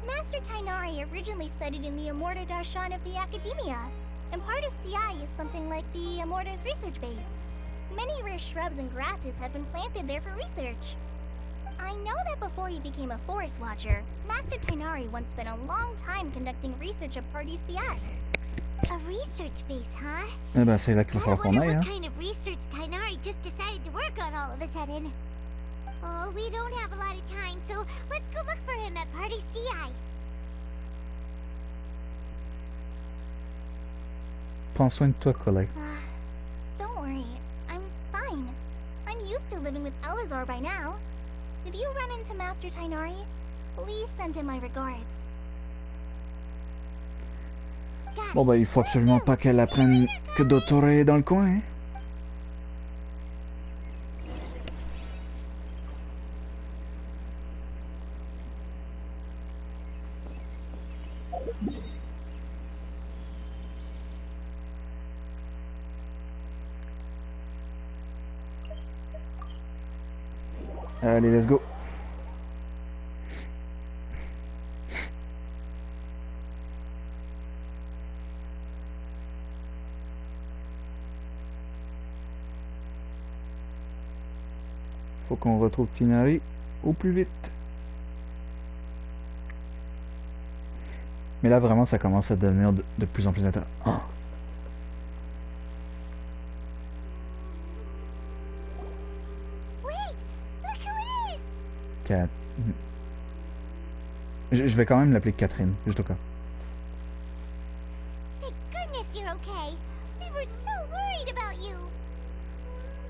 Master Tainari originally studied in the Immorta Darshan of the Academia, and Partis Di is something like the Immorta's research base. Many rare shrubs and grasses have been planted there for research. I know that before he became a forest watcher, Master Tainari once spent a long time conducting research at Partis Di. A research base, huh? Eh ben, c'est là qu'il va falloir qu'on aille, hein. What kind of research Tainari just decided to work on all of a sudden? Oh, we don't have a lot of time, so let's go look for him at Partis Di. Prends soin de toi, collègue. Don't worry, I'm fine. I'm used to living with Elazar by now. If you run into Master Tainari, please send him my regards. Bon bah il faut absolument pas qu'elle apprenne que DOTTORE est dans le coin, hein. Allez, let's go. Faut qu'on retrouve Tighnari au plus vite. Mais là vraiment ça commence à devenir de plus en plus intéressant. Oh. Cat... Je vais quand même l'appeler Catherine, juste au cas.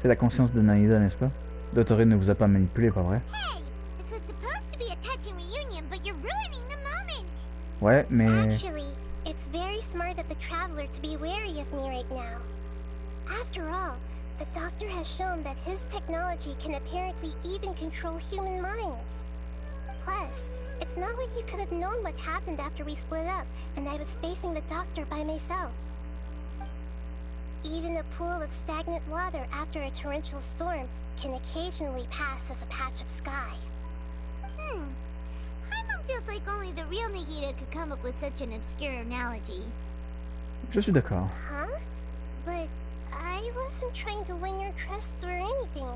C'est la conscience de Naïda, n'est-ce pas? DOTTORE ne vous a pas manipulé, pas vrai? Ouais, mais... Actually, it's very smart of the traveler to be wary of me right now. After all, the doctor has shown that his technology can apparently even control human minds. Plus, it's not like you could have known what happened after we split up and I was facing the doctor by myself. Even a pool of stagnant water after a torrential storm can occasionally pass as a patch of sky. Paimon feels like only the real Nahida could come up with such an obscure analogy. Je suis d'accord. Huh? But I wasn't trying to win your trust or anything.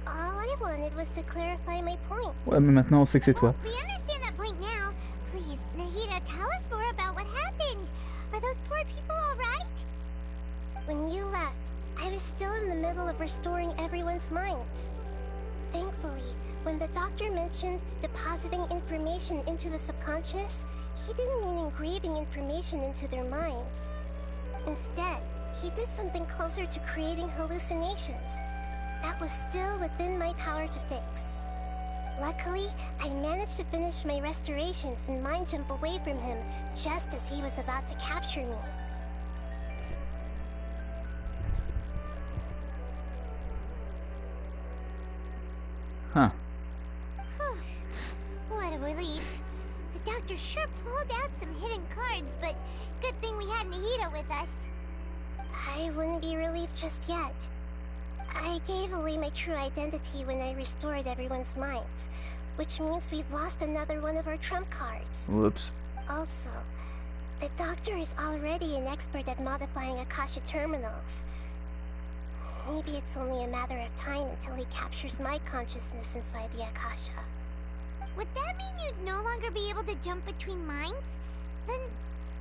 All I wanted was to clarify my point. Ouais, mais maintenant on sait que c'est toi. We understand that point now. Please, Nahida, tell us more about what happened. Are those poor people all right? When you left, I was still in the middle of restoring everyone's minds. Thankfully, when the doctor mentioned depositing information into the subconscious, he didn't mean engraving information into their minds. Instead, he did something closer to creating hallucinations. That was still within my power to fix. Luckily, I managed to finish my restorations and mind jump away from him just as he was about to capture me. Huh. What a relief. The doctor sure pulled out some hidden cards, but good thing we had Nahida with us. I wouldn't be relieved just yet. I gave away my true identity when I restored everyone's minds, which means we've lost another one of our trump cards. Whoops. Also, the doctor is already an expert at modifying Akasha terminals. Maybe it's only a matter of time until he captures my consciousness inside the Akasha. Would that mean you'd no longer be able to jump between minds? Then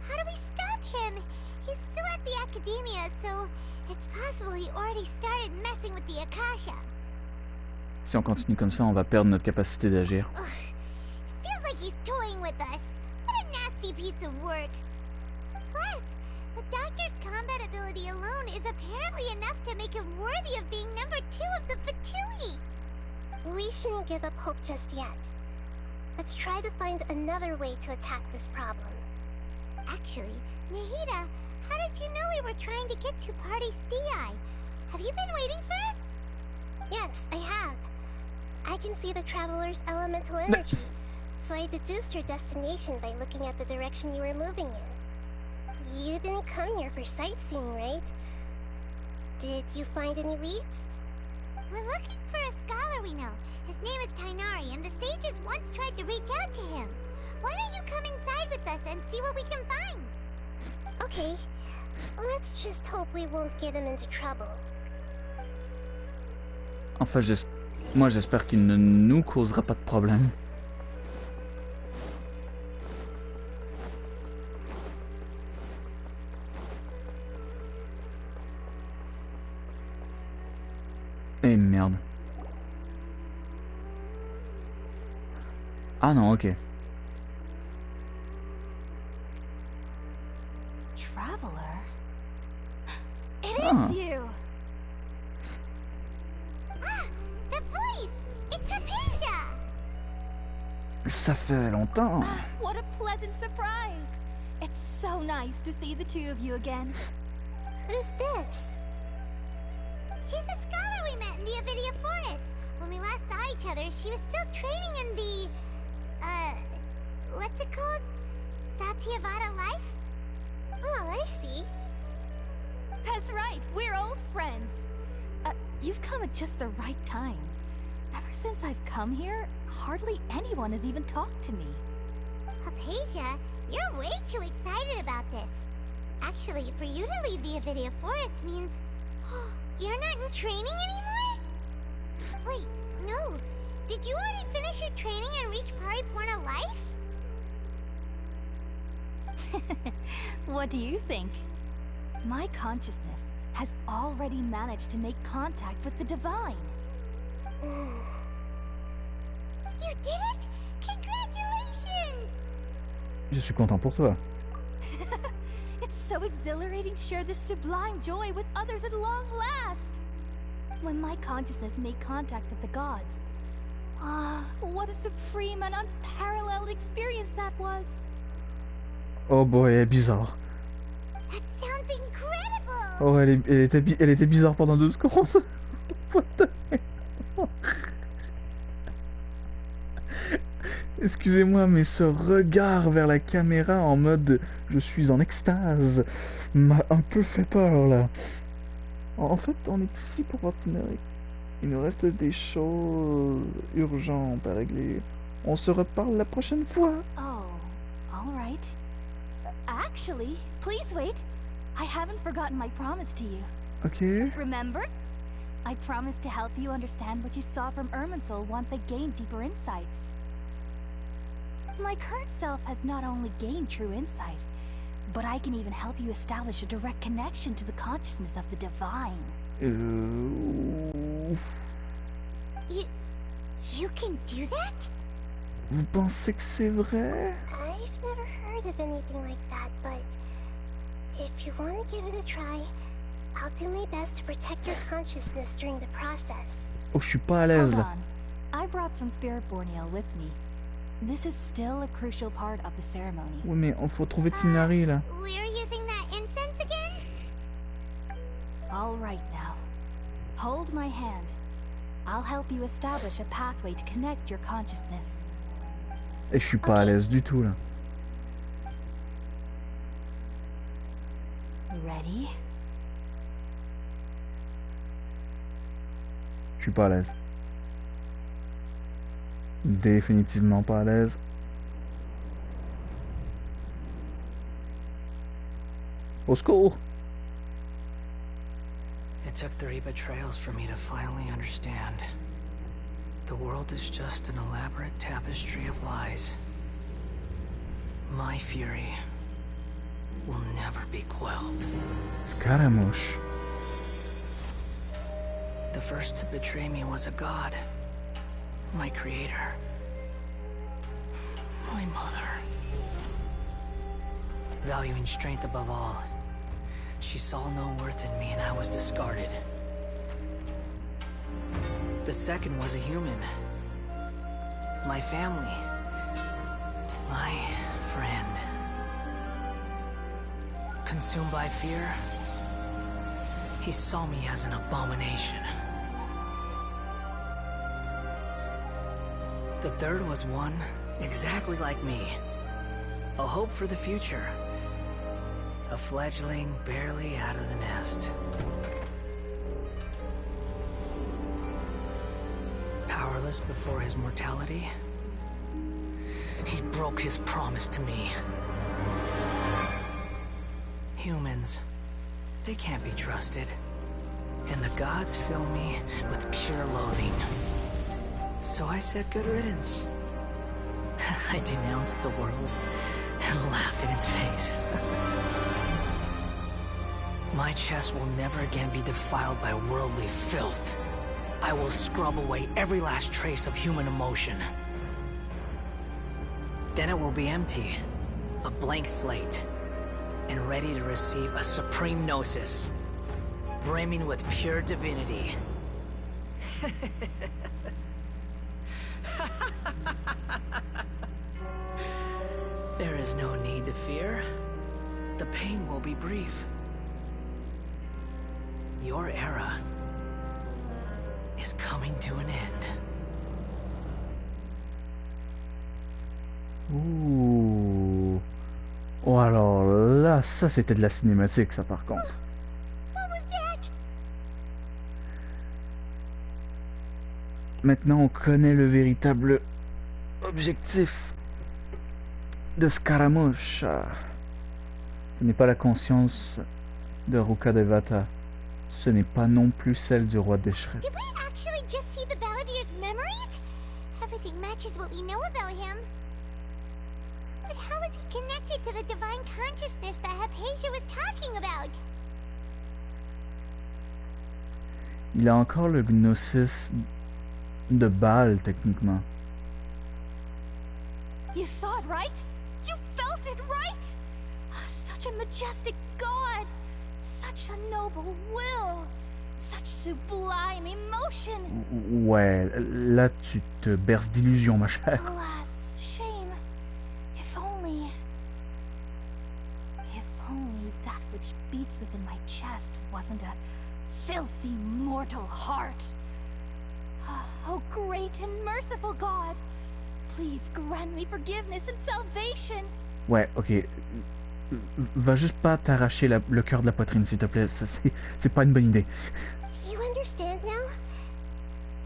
how do we stop him? He's still at the Academia, so it's possible he already started messing with the Akasha. Si on continue comme ça, on va perdre notre capacité d'agir. It feels like he's toying with us. What a nasty piece of work. Plus, the doctor's combat ability alone is apparently enough to make him worthy of being number 2 of the Fatui. We shouldn't give up hope just yet. Let's try to find another way to attack this problem. Actually, Nahida, how did you know we were trying to get to Partis Di? Have you been waiting for us? Yes, I have. I can see the traveler's elemental energy, so I deduced your destination by looking at the direction you were moving in. You didn't come here for sightseeing, right? Did you find any leads? We're looking for a scholar we know. His name is Tainari, and the sages once tried to reach out to him. Why don't you come inside with us and see what we can find? Okay, let's just hope we won't get him into trouble. Enfin, moi j'espère qu'il ne nous causera pas de problème. Eh merde. Ah non, ok. Traveler? It Ah. is you! Ah, the voice! It's Hypatia! Ça fait longtemps. What a pleasant surprise! It's so nice to see the two of you again. Who's this? She's a scholar we met in the Avidia Forest. When we last saw each other, she was still training in the... what's it called? Satyavada life? Oh, I see. That's right, we're old friends. You've come at just the right time. Ever since I've come here, hardly anyone has even talked to me. Hypatia, you're way too excited about this. Actually, for you to leave the Avidia Forest means... you're not in training anymore? Wait, no. Did you already finish your training and reach Pariporna life? What do you think? My consciousness has already managed to make contact with the divine. You did it! Congratulations! Je suis content pour toi. It's so exhilarating to share this sublime joy with others at long last. When my consciousness made contact with the gods. Ah, what a supreme and unparalleled experience that was. Oh boy, elle est bizarre. That sounds incredible! Oh, elle était bizarre pendant 2 secondes. What the hell? Excusez-moi, mais ce regard vers la caméra en mode je suis en extase m'a un peu fait peur là. En fait, on est ici pour voir Tinari. Il nous reste des choses urgentes à régler. On se reparle la prochaine fois. Oh, all right. Actually, please wait. I haven't forgotten my promise to you. Okay. Remember? I promised to help you understand what you saw from Irminsul once I gained deeper insights. My current self has not only gained true insight, but I can even help you establish a direct connection to the consciousness of the divine. You can do that? Vous pensez que c'est vrai? I've never heard of anything like that, but if you want to give it a try, I'll do my best to protect your consciousness during the process. Oh, je suis pas à l'aise. Hold on. I brought some spirit borneal with me. This is still a crucial part of the ceremony. Oui, mais il faut trouver Tinari là. We're using that incense again? All right now. Hold my hand. I'll help you establish a pathway to connect your consciousness. Et je suis pas à l'aise du tout là. Ready? Je suis pas à l'aise. Définitivement pas à l'aise. Au secours! It took 3 betrayals for me to finally understand. The world is just an elaborate tapestry of lies. My fury will never be quelled. Scaramouche. The first to betray me was a god. My creator. My mother. Valuing strength above all, she saw no worth in me and I was discarded. The second was a human. My family. My friend. Consumed by fear, he saw me as an abomination. The third was one exactly like me. A hope for the future. A fledgling barely out of the nest. promise before his mortality? He broke his promise to me. Humans, they can't be trusted. And the gods fill me with pure loathing. So I said good riddance. I denounce the world and laugh in its face. My chest will never again be defiled by worldly filth. I will scrub away every last trace of human emotion. Then it will be empty, a blank slate, and ready to receive a supreme gnosis, brimming with pure divinity. There is no need to fear. The pain will be brief. Your era is coming to an end. Ouh. Oh, alors là, ça c'était de la cinématique, ça par contre. What was that? Maintenant, on connaît le véritable objectif de Scaramouche. Ce n'est pas la conscience de Ruka Devata. Ce n'est pas non plus celle du roi Deshret. Did we actually just see the Balladeer's memories? Everything matches what we know about him. But how is he connected to the divine consciousness that Hypatia was talking about? Il a encore le gnosis de Baal, techniquement. You saw it, right? You felt it, right? Such a majestic god! Such a noble will! Such sublime emotion! Ouais, là tu te berces d'illusions, ma chère. Alas, shame. If only that which beats within my chest wasn't a filthy mortal heart. Oh, great and merciful God! Please grant me forgiveness and salvation! Ouais, ok. Va juste pas t'arracher le cœur de la poitrine, s'il te plaît. C'est pas une bonne idée. Do you understand now?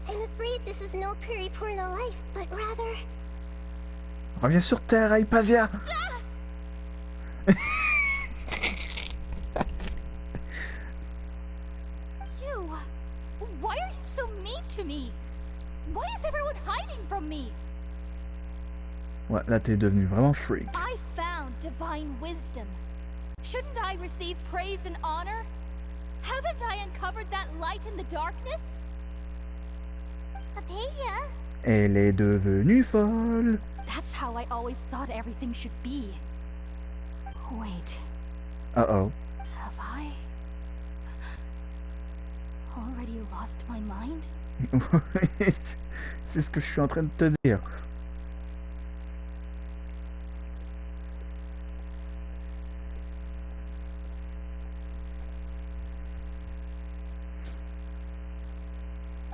I'm afraid this is no periporno life, but rather... Reviens sur Terre, Hypatia! You! Why are you so mean to me? Why is everyone hiding from me? Ouais, là t'es devenu vraiment freak. I found divine wisdom. Shouldn't I receive praise and honor? Haven't I uncovered that light in the darkness? Hypatia? Elle est devenue folle. That's how I always thought everything should be. Wait. Uh-oh. Have I already lost my mind? C'est ce que je suis en train de te dire.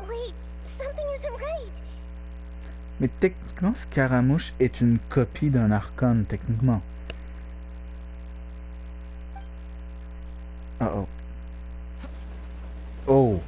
Wait, something isn't right. Mais techniquement, Scaramouche est une copie d'un archon, techniquement. Uh-oh. Oh.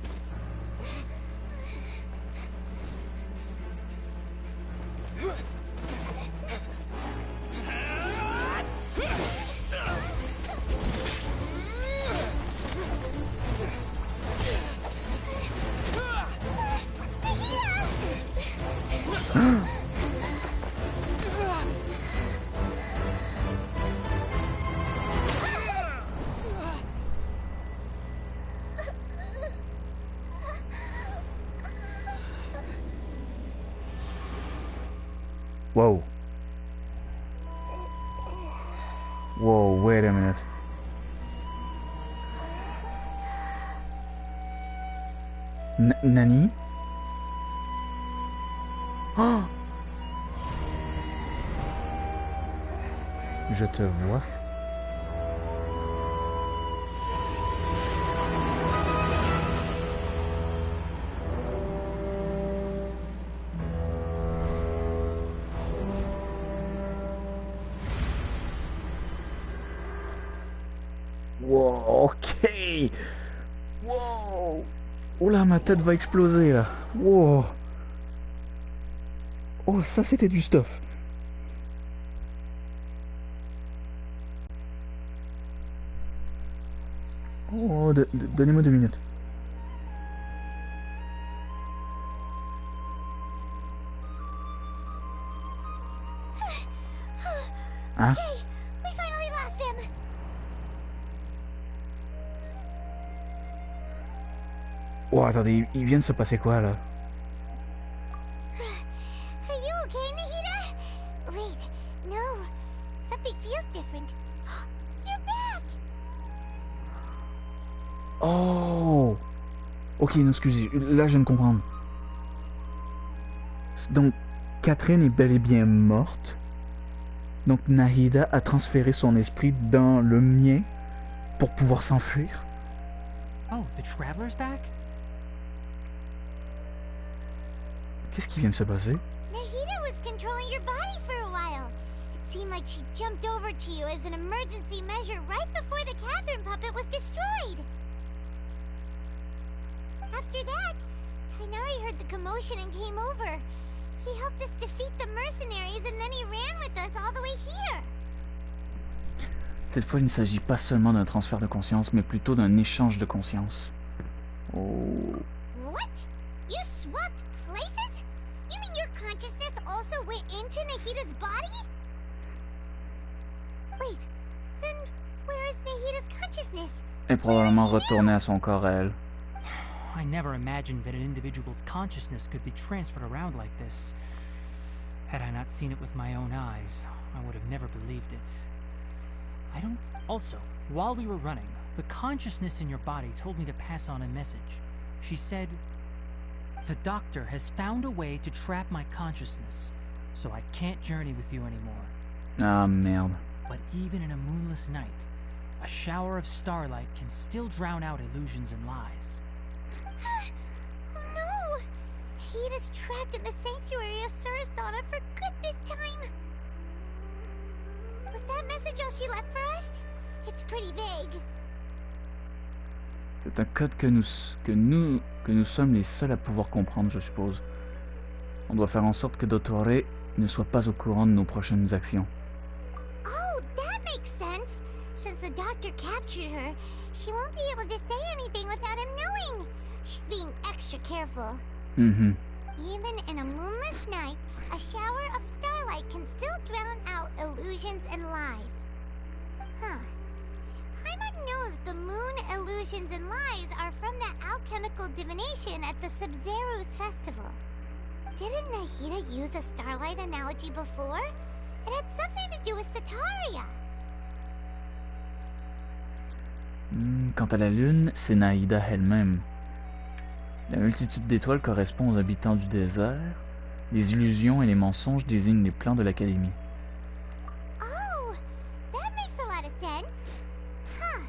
Whoa. Whoa, wait a minute. Nani? Oh! Je te vois. Wow, ok. Wow. Oh là, ma tête va exploser là. Wow. Oh, ça c'était du stuff. Oh, donnez-moi 2 minutes. Hein? Okay, we finally lost him. Oh, attendez, il vient de se passer quoi là? Are you okay, Nahida? Wait, no. Something feels different. You're back! Oh! Ok, non, excusez, là je viens de comprendre. Donc, Catherine est bel et bien morte. Donc Nahida a transféré son esprit dans le mien pour pouvoir s'enfuir. Oh, the Traveler's back? Qu'est-ce qui vient de se passer? Nahida was controlling your body for a while. It seemed like she jumped over to you as an emergency measure right before the Catherine puppet was destroyed. After that, Kainari heard the commotion and came over. He helped us defeat the mercenaries and then he ran with us all the way here. Cette fois, il ne s'agit pas seulement d'un transfert de conscience, mais plutôt d'un échange de conscience. Oh. What? You swapped places? You mean your consciousness also went into Nahida's body? Wait, then where is Nahida's consciousness? Et probablement retourner à son corps à elle. I never imagined that an individual's consciousness could be transferred around like this. Had I not seen it with my own eyes, I would have never believed it. I don't... Also, while we were running, the consciousness in your body told me to pass on a message. She said, "The doctor has found a way to trap my consciousness, so I can't journey with you anymore." Ah, merde. But even in a moonless night, a shower of starlight can still drown out illusions and lies. Oh no! Nahida's trapped in the sanctuary of SUR for good this time. Was that message all she left for us? It's pretty vague. C'est un code que nous sommes les seuls à pouvoir comprendre, je suppose. On doit faire en sorte que DOTTORE ne soit pas au courant de nos prochaines actions. Oh, that makes sense. Since the doctor captured her, she won't be able to say anything without him knowing. She's being extra careful. Mhm. Even in a moonless night, a shower of starlight can still drown out illusions and lies. Huh. Paimon knows the moon illusions and lies are from that alchemical divination at the Sub-Zero's festival. Didn't Nahida use a starlight analogy before? It had something to do with Sataria. Quant à la lune, c'est Nahida elle-même. La multitude d'étoiles correspond aux habitants du désert. Les illusions et les mensonges désignent les plans de l'Académie. Oh, that makes a lot of sense. Huh.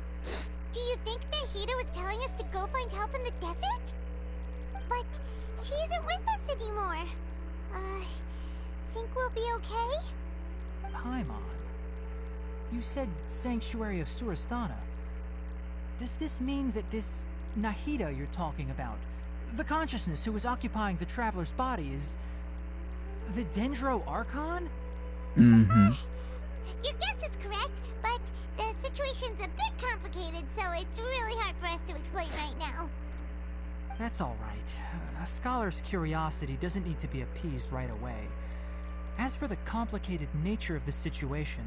Do you think Nahida was telling us to go find help in the desert? But she isn't with us anymore. Think we'll be okay? Paimon, you said Sanctuary of SUR. Does this mean that this Nahida you're talking about, the consciousness who is occupying the Traveler's body, is the Dendro Archon? Mm-hmm. Your guess is correct, but the situation's a bit complicated, so it's really hard for us to explain right now. That's all right. A scholar's curiosity doesn't need to be appeased right away. As for the complicated nature of the situation,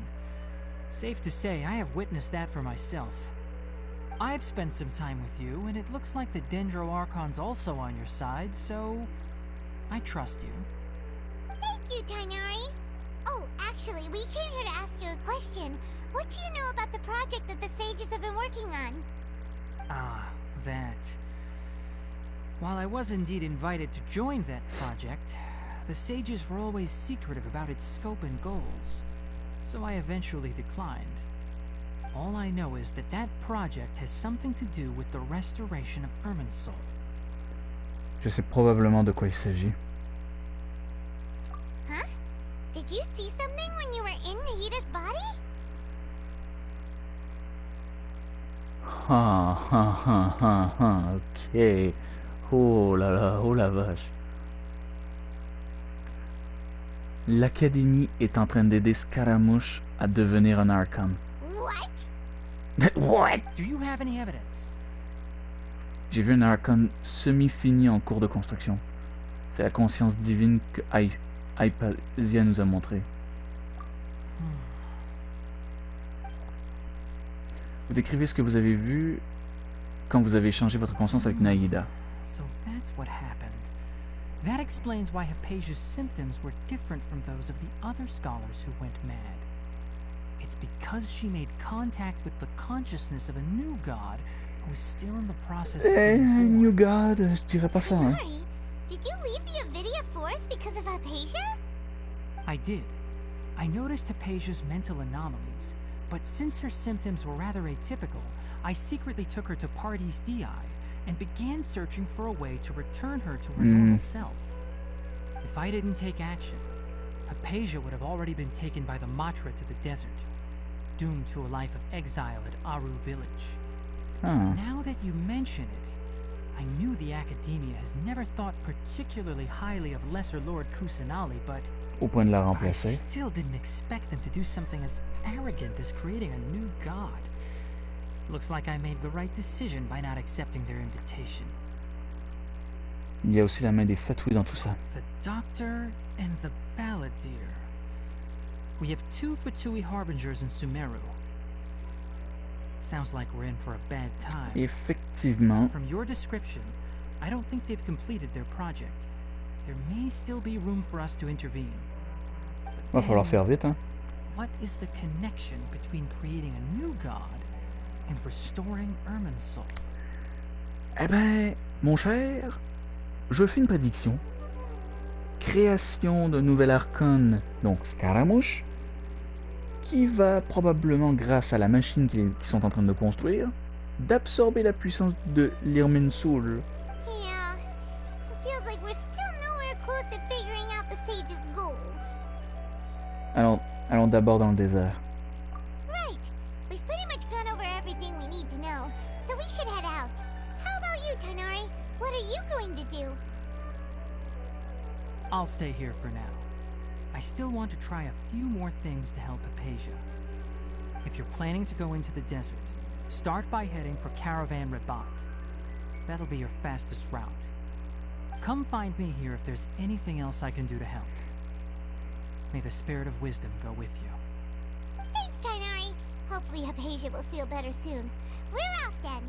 safe to say I have witnessed that for myself. I've spent some time with you, and it looks like the Dendro Archon's also on your side, so I trust you. Thank you, Tainari. Oh, actually, we came here to ask you a question. What do you know about the project that the sages have been working on? Ah, that. While I was indeed invited to join that project, the sages were always secretive about its scope and goals, so I eventually declined. All I know is that that project has something to do with the restoration of Irminsul. Je sais probablement de quoi il s'agit. Huh? Did you see something when you were in Nahida's body? Ok. Oh là là, oh la vache. L'Académie est en train d'aider Scaramouche à devenir un Archon. What? What? Do you have any evidence? J'ai vu un Archon semi-fini en cours de construction. C'est la conscience divine que Hypatia nous a montré. Vous décrivez ce que vous avez vu quand vous avez échangé votre conscience avec Naïda. So that's what happened. That explains why Hypatia's symptoms were different from those of the other scholars who went mad. It's because she made contact with the consciousness of a new god who is still in the process of being born. New god, je dirais pas ça, hein. Tighnari, did you leave the Avidia Forest because of Hypatia? I did. I noticed Hypatia's mental anomalies, but since her symptoms were rather atypical, I secretly took her to Party's DI and began searching for a way to return her to her normal self. If I didn't take action, Hypatia would have already been taken by the Matra to the desert, doomed to a life of exile at Aru village. Now that you mention it, I knew the Academia has never thought particularly highly of Lesser Lord Kusanali, but Au point de la I remplacer. still didn't expect them to do something as arrogant as creating a new god. Looks like I made the right decision by not accepting their invitation. Il y a aussi la main des Fatui dans tout ça. The Doctor and the Balladeer. We have 2 Fatui Harbingers in Sumeru. Sounds like we're in for a bad time. Effectivement. From your description, I don't think they've completed their project. There may still be room for us to intervene. Va falloir faire vite, hein. What is the connection between creating a new god and restoring Irminsul? Eh ben, mon cher, je fais une prédiction. Création d'un nouvel Archon, donc Scaramouche, qui va probablement, grâce à la machine qu'ils sont en train de construire, d'absorber la puissance de l'Irminsul. Yeah, it feels like we're still nowhere close to figuring out the sage's goals. Allons d'abord dans le désert. Right. We've pretty much gone over everything we need to know, so we should head out. How about you, Tighnari? What are you going to do? I'll stay here for now. I still want to try a few more things to help Hypatia. If you're planning to go into the desert, start by heading for Caravan Rabat. That'll be your fastest route. Come find me here if there's anything else I can do to help. May the spirit of wisdom go with you. Thanks, Tighnari. Hopefully Hypatia will feel better soon. We're off then.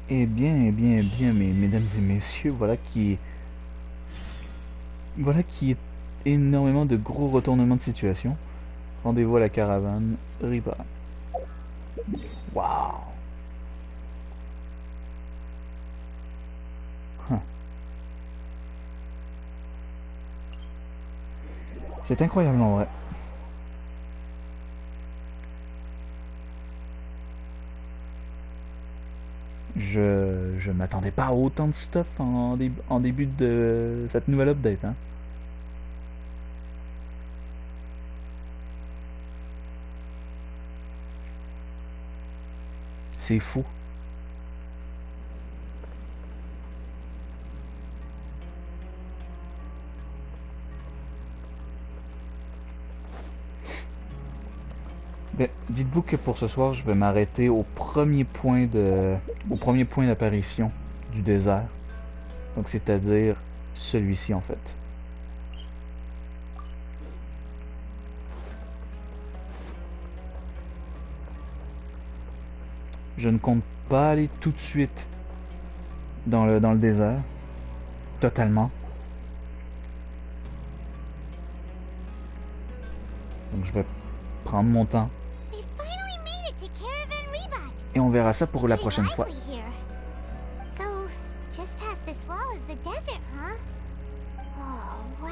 Eh bien, mesdames et messieurs, voilà qui est énormément de gros retournements de situation. Rendez-vous à la caravane Riba. Waouh. C'est incroyablement vrai. Je m'attendais pas à autant de stuff en début de cette nouvelle update, hein. C'est fou. Ben, dites-vous que pour ce soir, je vais m'arrêter au premier point d'apparition du désert. Donc, c'est-à-dire celui-ci, en fait. Je ne compte pas aller tout de suite dans le désert. Totalement. Donc, je vais prendre mon temps. Et on verra ça pour la prochaine fois. So, just past this wall is the desert, huh? Oh, wow.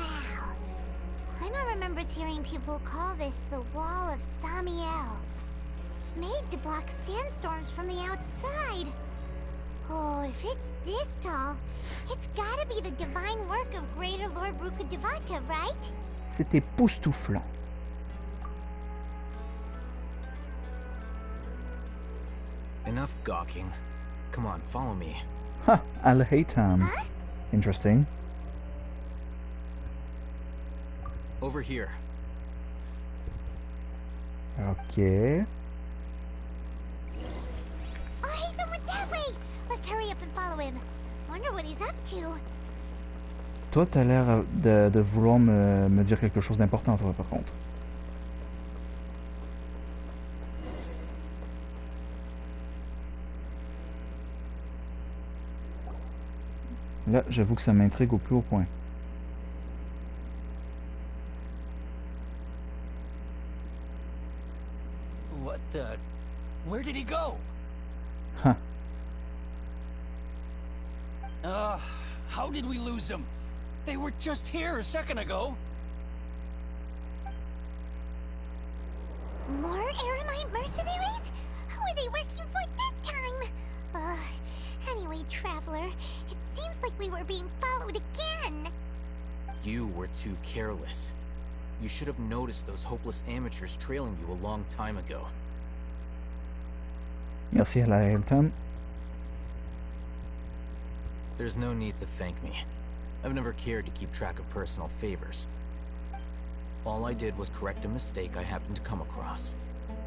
Paimon remembers hearing people call this the Wall of Samiel. It's made to block sandstorms from the outside. Oh, if it's this tall, it's gotta be the divine work of Greater Lord Rukkhadevata, right? C'est époustouflant. Enough gawking. Come on, follow me. Ha! Al-Haytham. Interesting. Over here. Ok. Oh, Haytham went that way! Let's hurry up and follow him. Wonder what he's up to. Toi, t'as l'air de vouloir me dire quelque chose d'important, toi, par contre. Là, j'avoue que ça m'intrigue au plus haut point. What the... Where did he go? Huh. How did we lose them? They were just here a second ago. More Eremite mercenaries? Who are they working for this time? Anyway, Traveler, it seems like we were being followed again. You were too careless. You should have noticed those hopeless amateurs trailing you a long time ago. Merci à la Haytham. There's no need to thank me. I've never cared to keep track of personal favors. All I did was correct a mistake I happened to come across.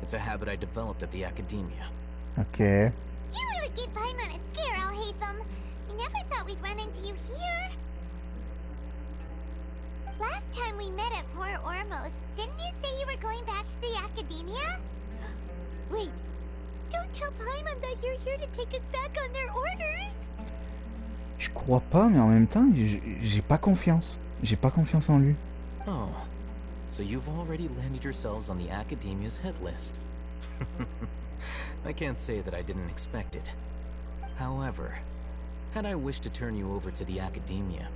It's a habit I developed at the academia. Ok. You really gave Paimon a scare, Al Haytham. We never thought we'd run into you here. Last time we met at Port Ormos, didn't you say you were going back to the academia? Wait, don't tell Paimon that you're here to take us back on their orders. Je crois pas, mais en même temps, j'ai pas confiance. J'ai pas confiance en lui. Oh, so you've already landed yourselves on the academia's hit list. I can't say that I didn't expect it. However, had I wished to turn you over to the academia,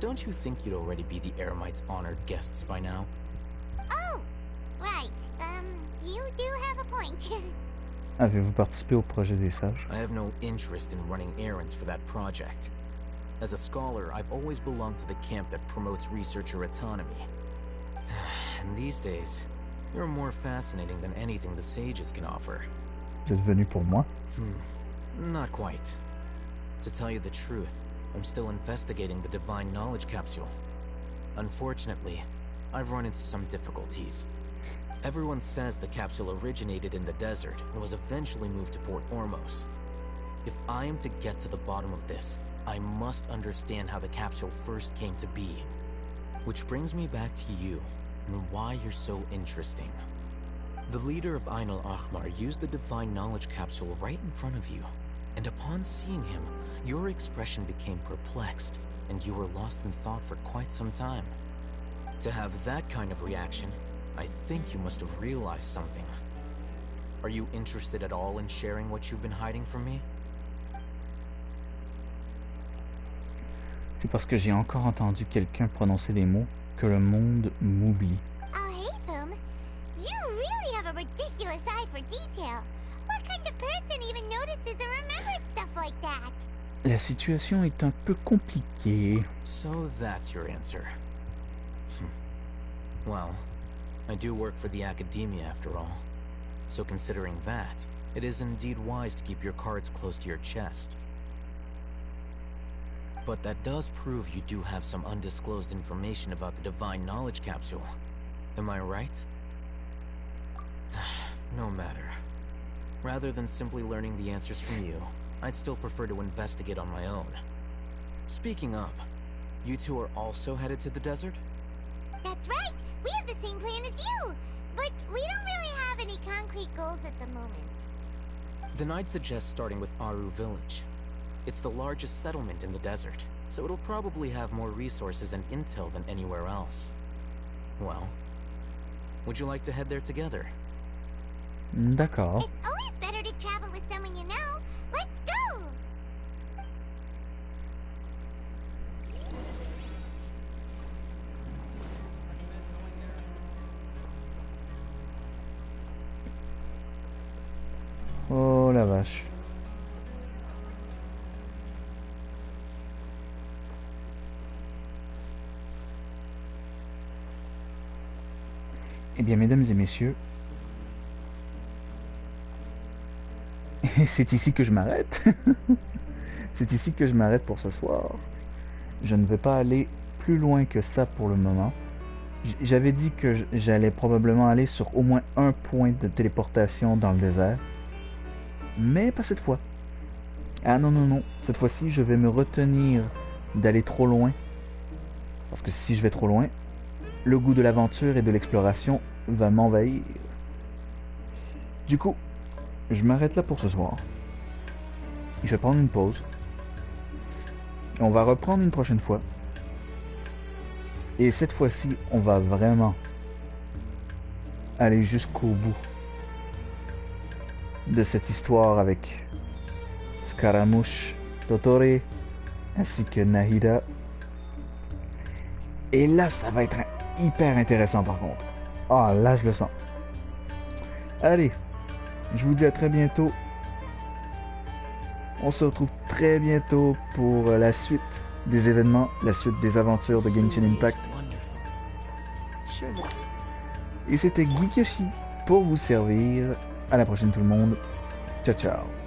don't you think you'd already be the Eremites' honored guests by now? Oh, right. You do have a point. Avez-vous participé au projet des sages? I have no interest in running errands for that project. As a scholar, I've always belonged to the camp that promotes researcher autonomy. And these days, you're more fascinating than anything the sages can offer. Vous êtes venu pour moi? Not quite. To tell you the truth, I'm still investigating the Divine Knowledge Capsule. Unfortunately, I've run into some difficulties. Everyone says the capsule originated in the desert and was eventually moved to Port Ormos. If I am to get to the bottom of this, I must understand how the capsule first came to be. Which brings me back to you, and why you're so interesting. The leader of Ain al-Ahmar used the Divine Knowledge Capsule right in front of you, and upon seeing him, your expression became perplexed, and you were lost in thought for quite some time. To have that kind of reaction, I think you must have realized something. Are you interested at all in sharing what you've been hiding from me? C'est parce que j'ai encore entendu quelqu'un prononcer les mots que le monde m'oublie. Al Haytham, you really have a ridiculous eye for detail. What kind of person even notices or remembers stuff like that? La situation est un peu compliquée. So that's your answer. Well, I do work for the academia after all. So considering that, it is indeed wise to keep your cards close to your chest. But that does prove you do have some undisclosed information about the Divine Knowledge Capsule. Am I right? No matter. Rather than simply learning the answers from you, I'd still prefer to investigate on my own. Speaking of, you two are also headed to the desert? That's right! We have the same plan as you! But we don't really have any concrete goals at the moment. Then I'd suggest starting with Aru Village. It's the largest settlement in the desert, so it'll probably have more resources and intel than anywhere else. Well, would you like to head there together? D'accord. It's always better to travel with someone you know. Let's go! Oh la vache. Eh bien, mesdames et messieurs, c'est ici que je m'arrête. C'est ici que je m'arrête pour ce soir. Je ne vais pas aller plus loin que ça pour le moment. J'avais dit que j'allais probablement aller sur au moins un point de téléportation dans le désert. Mais pas cette fois. Ah non, non, non. Cette fois-ci, je vais me retenir d'aller trop loin. Parce que si je vais trop loin, le goût de l'aventure et de l'exploration va m'envahir. Du coup, je m'arrête là pour ce soir. Je vais prendre une pause. On va reprendre une prochaine fois. Et cette fois-ci, on va vraiment aller jusqu'au bout de cette histoire avec Scaramouche, DOTTORE, ainsi que Nahida. Et là, ça va être hyper intéressant par contre. Ah, là, je le sens. Allez, je vous dis à très bientôt. On se retrouve très bientôt pour la suite des événements, la suite des aventures de Genshin Impact. Et c'était GeekYoshii pour vous servir. À la prochaine tout le monde. Ciao ciao.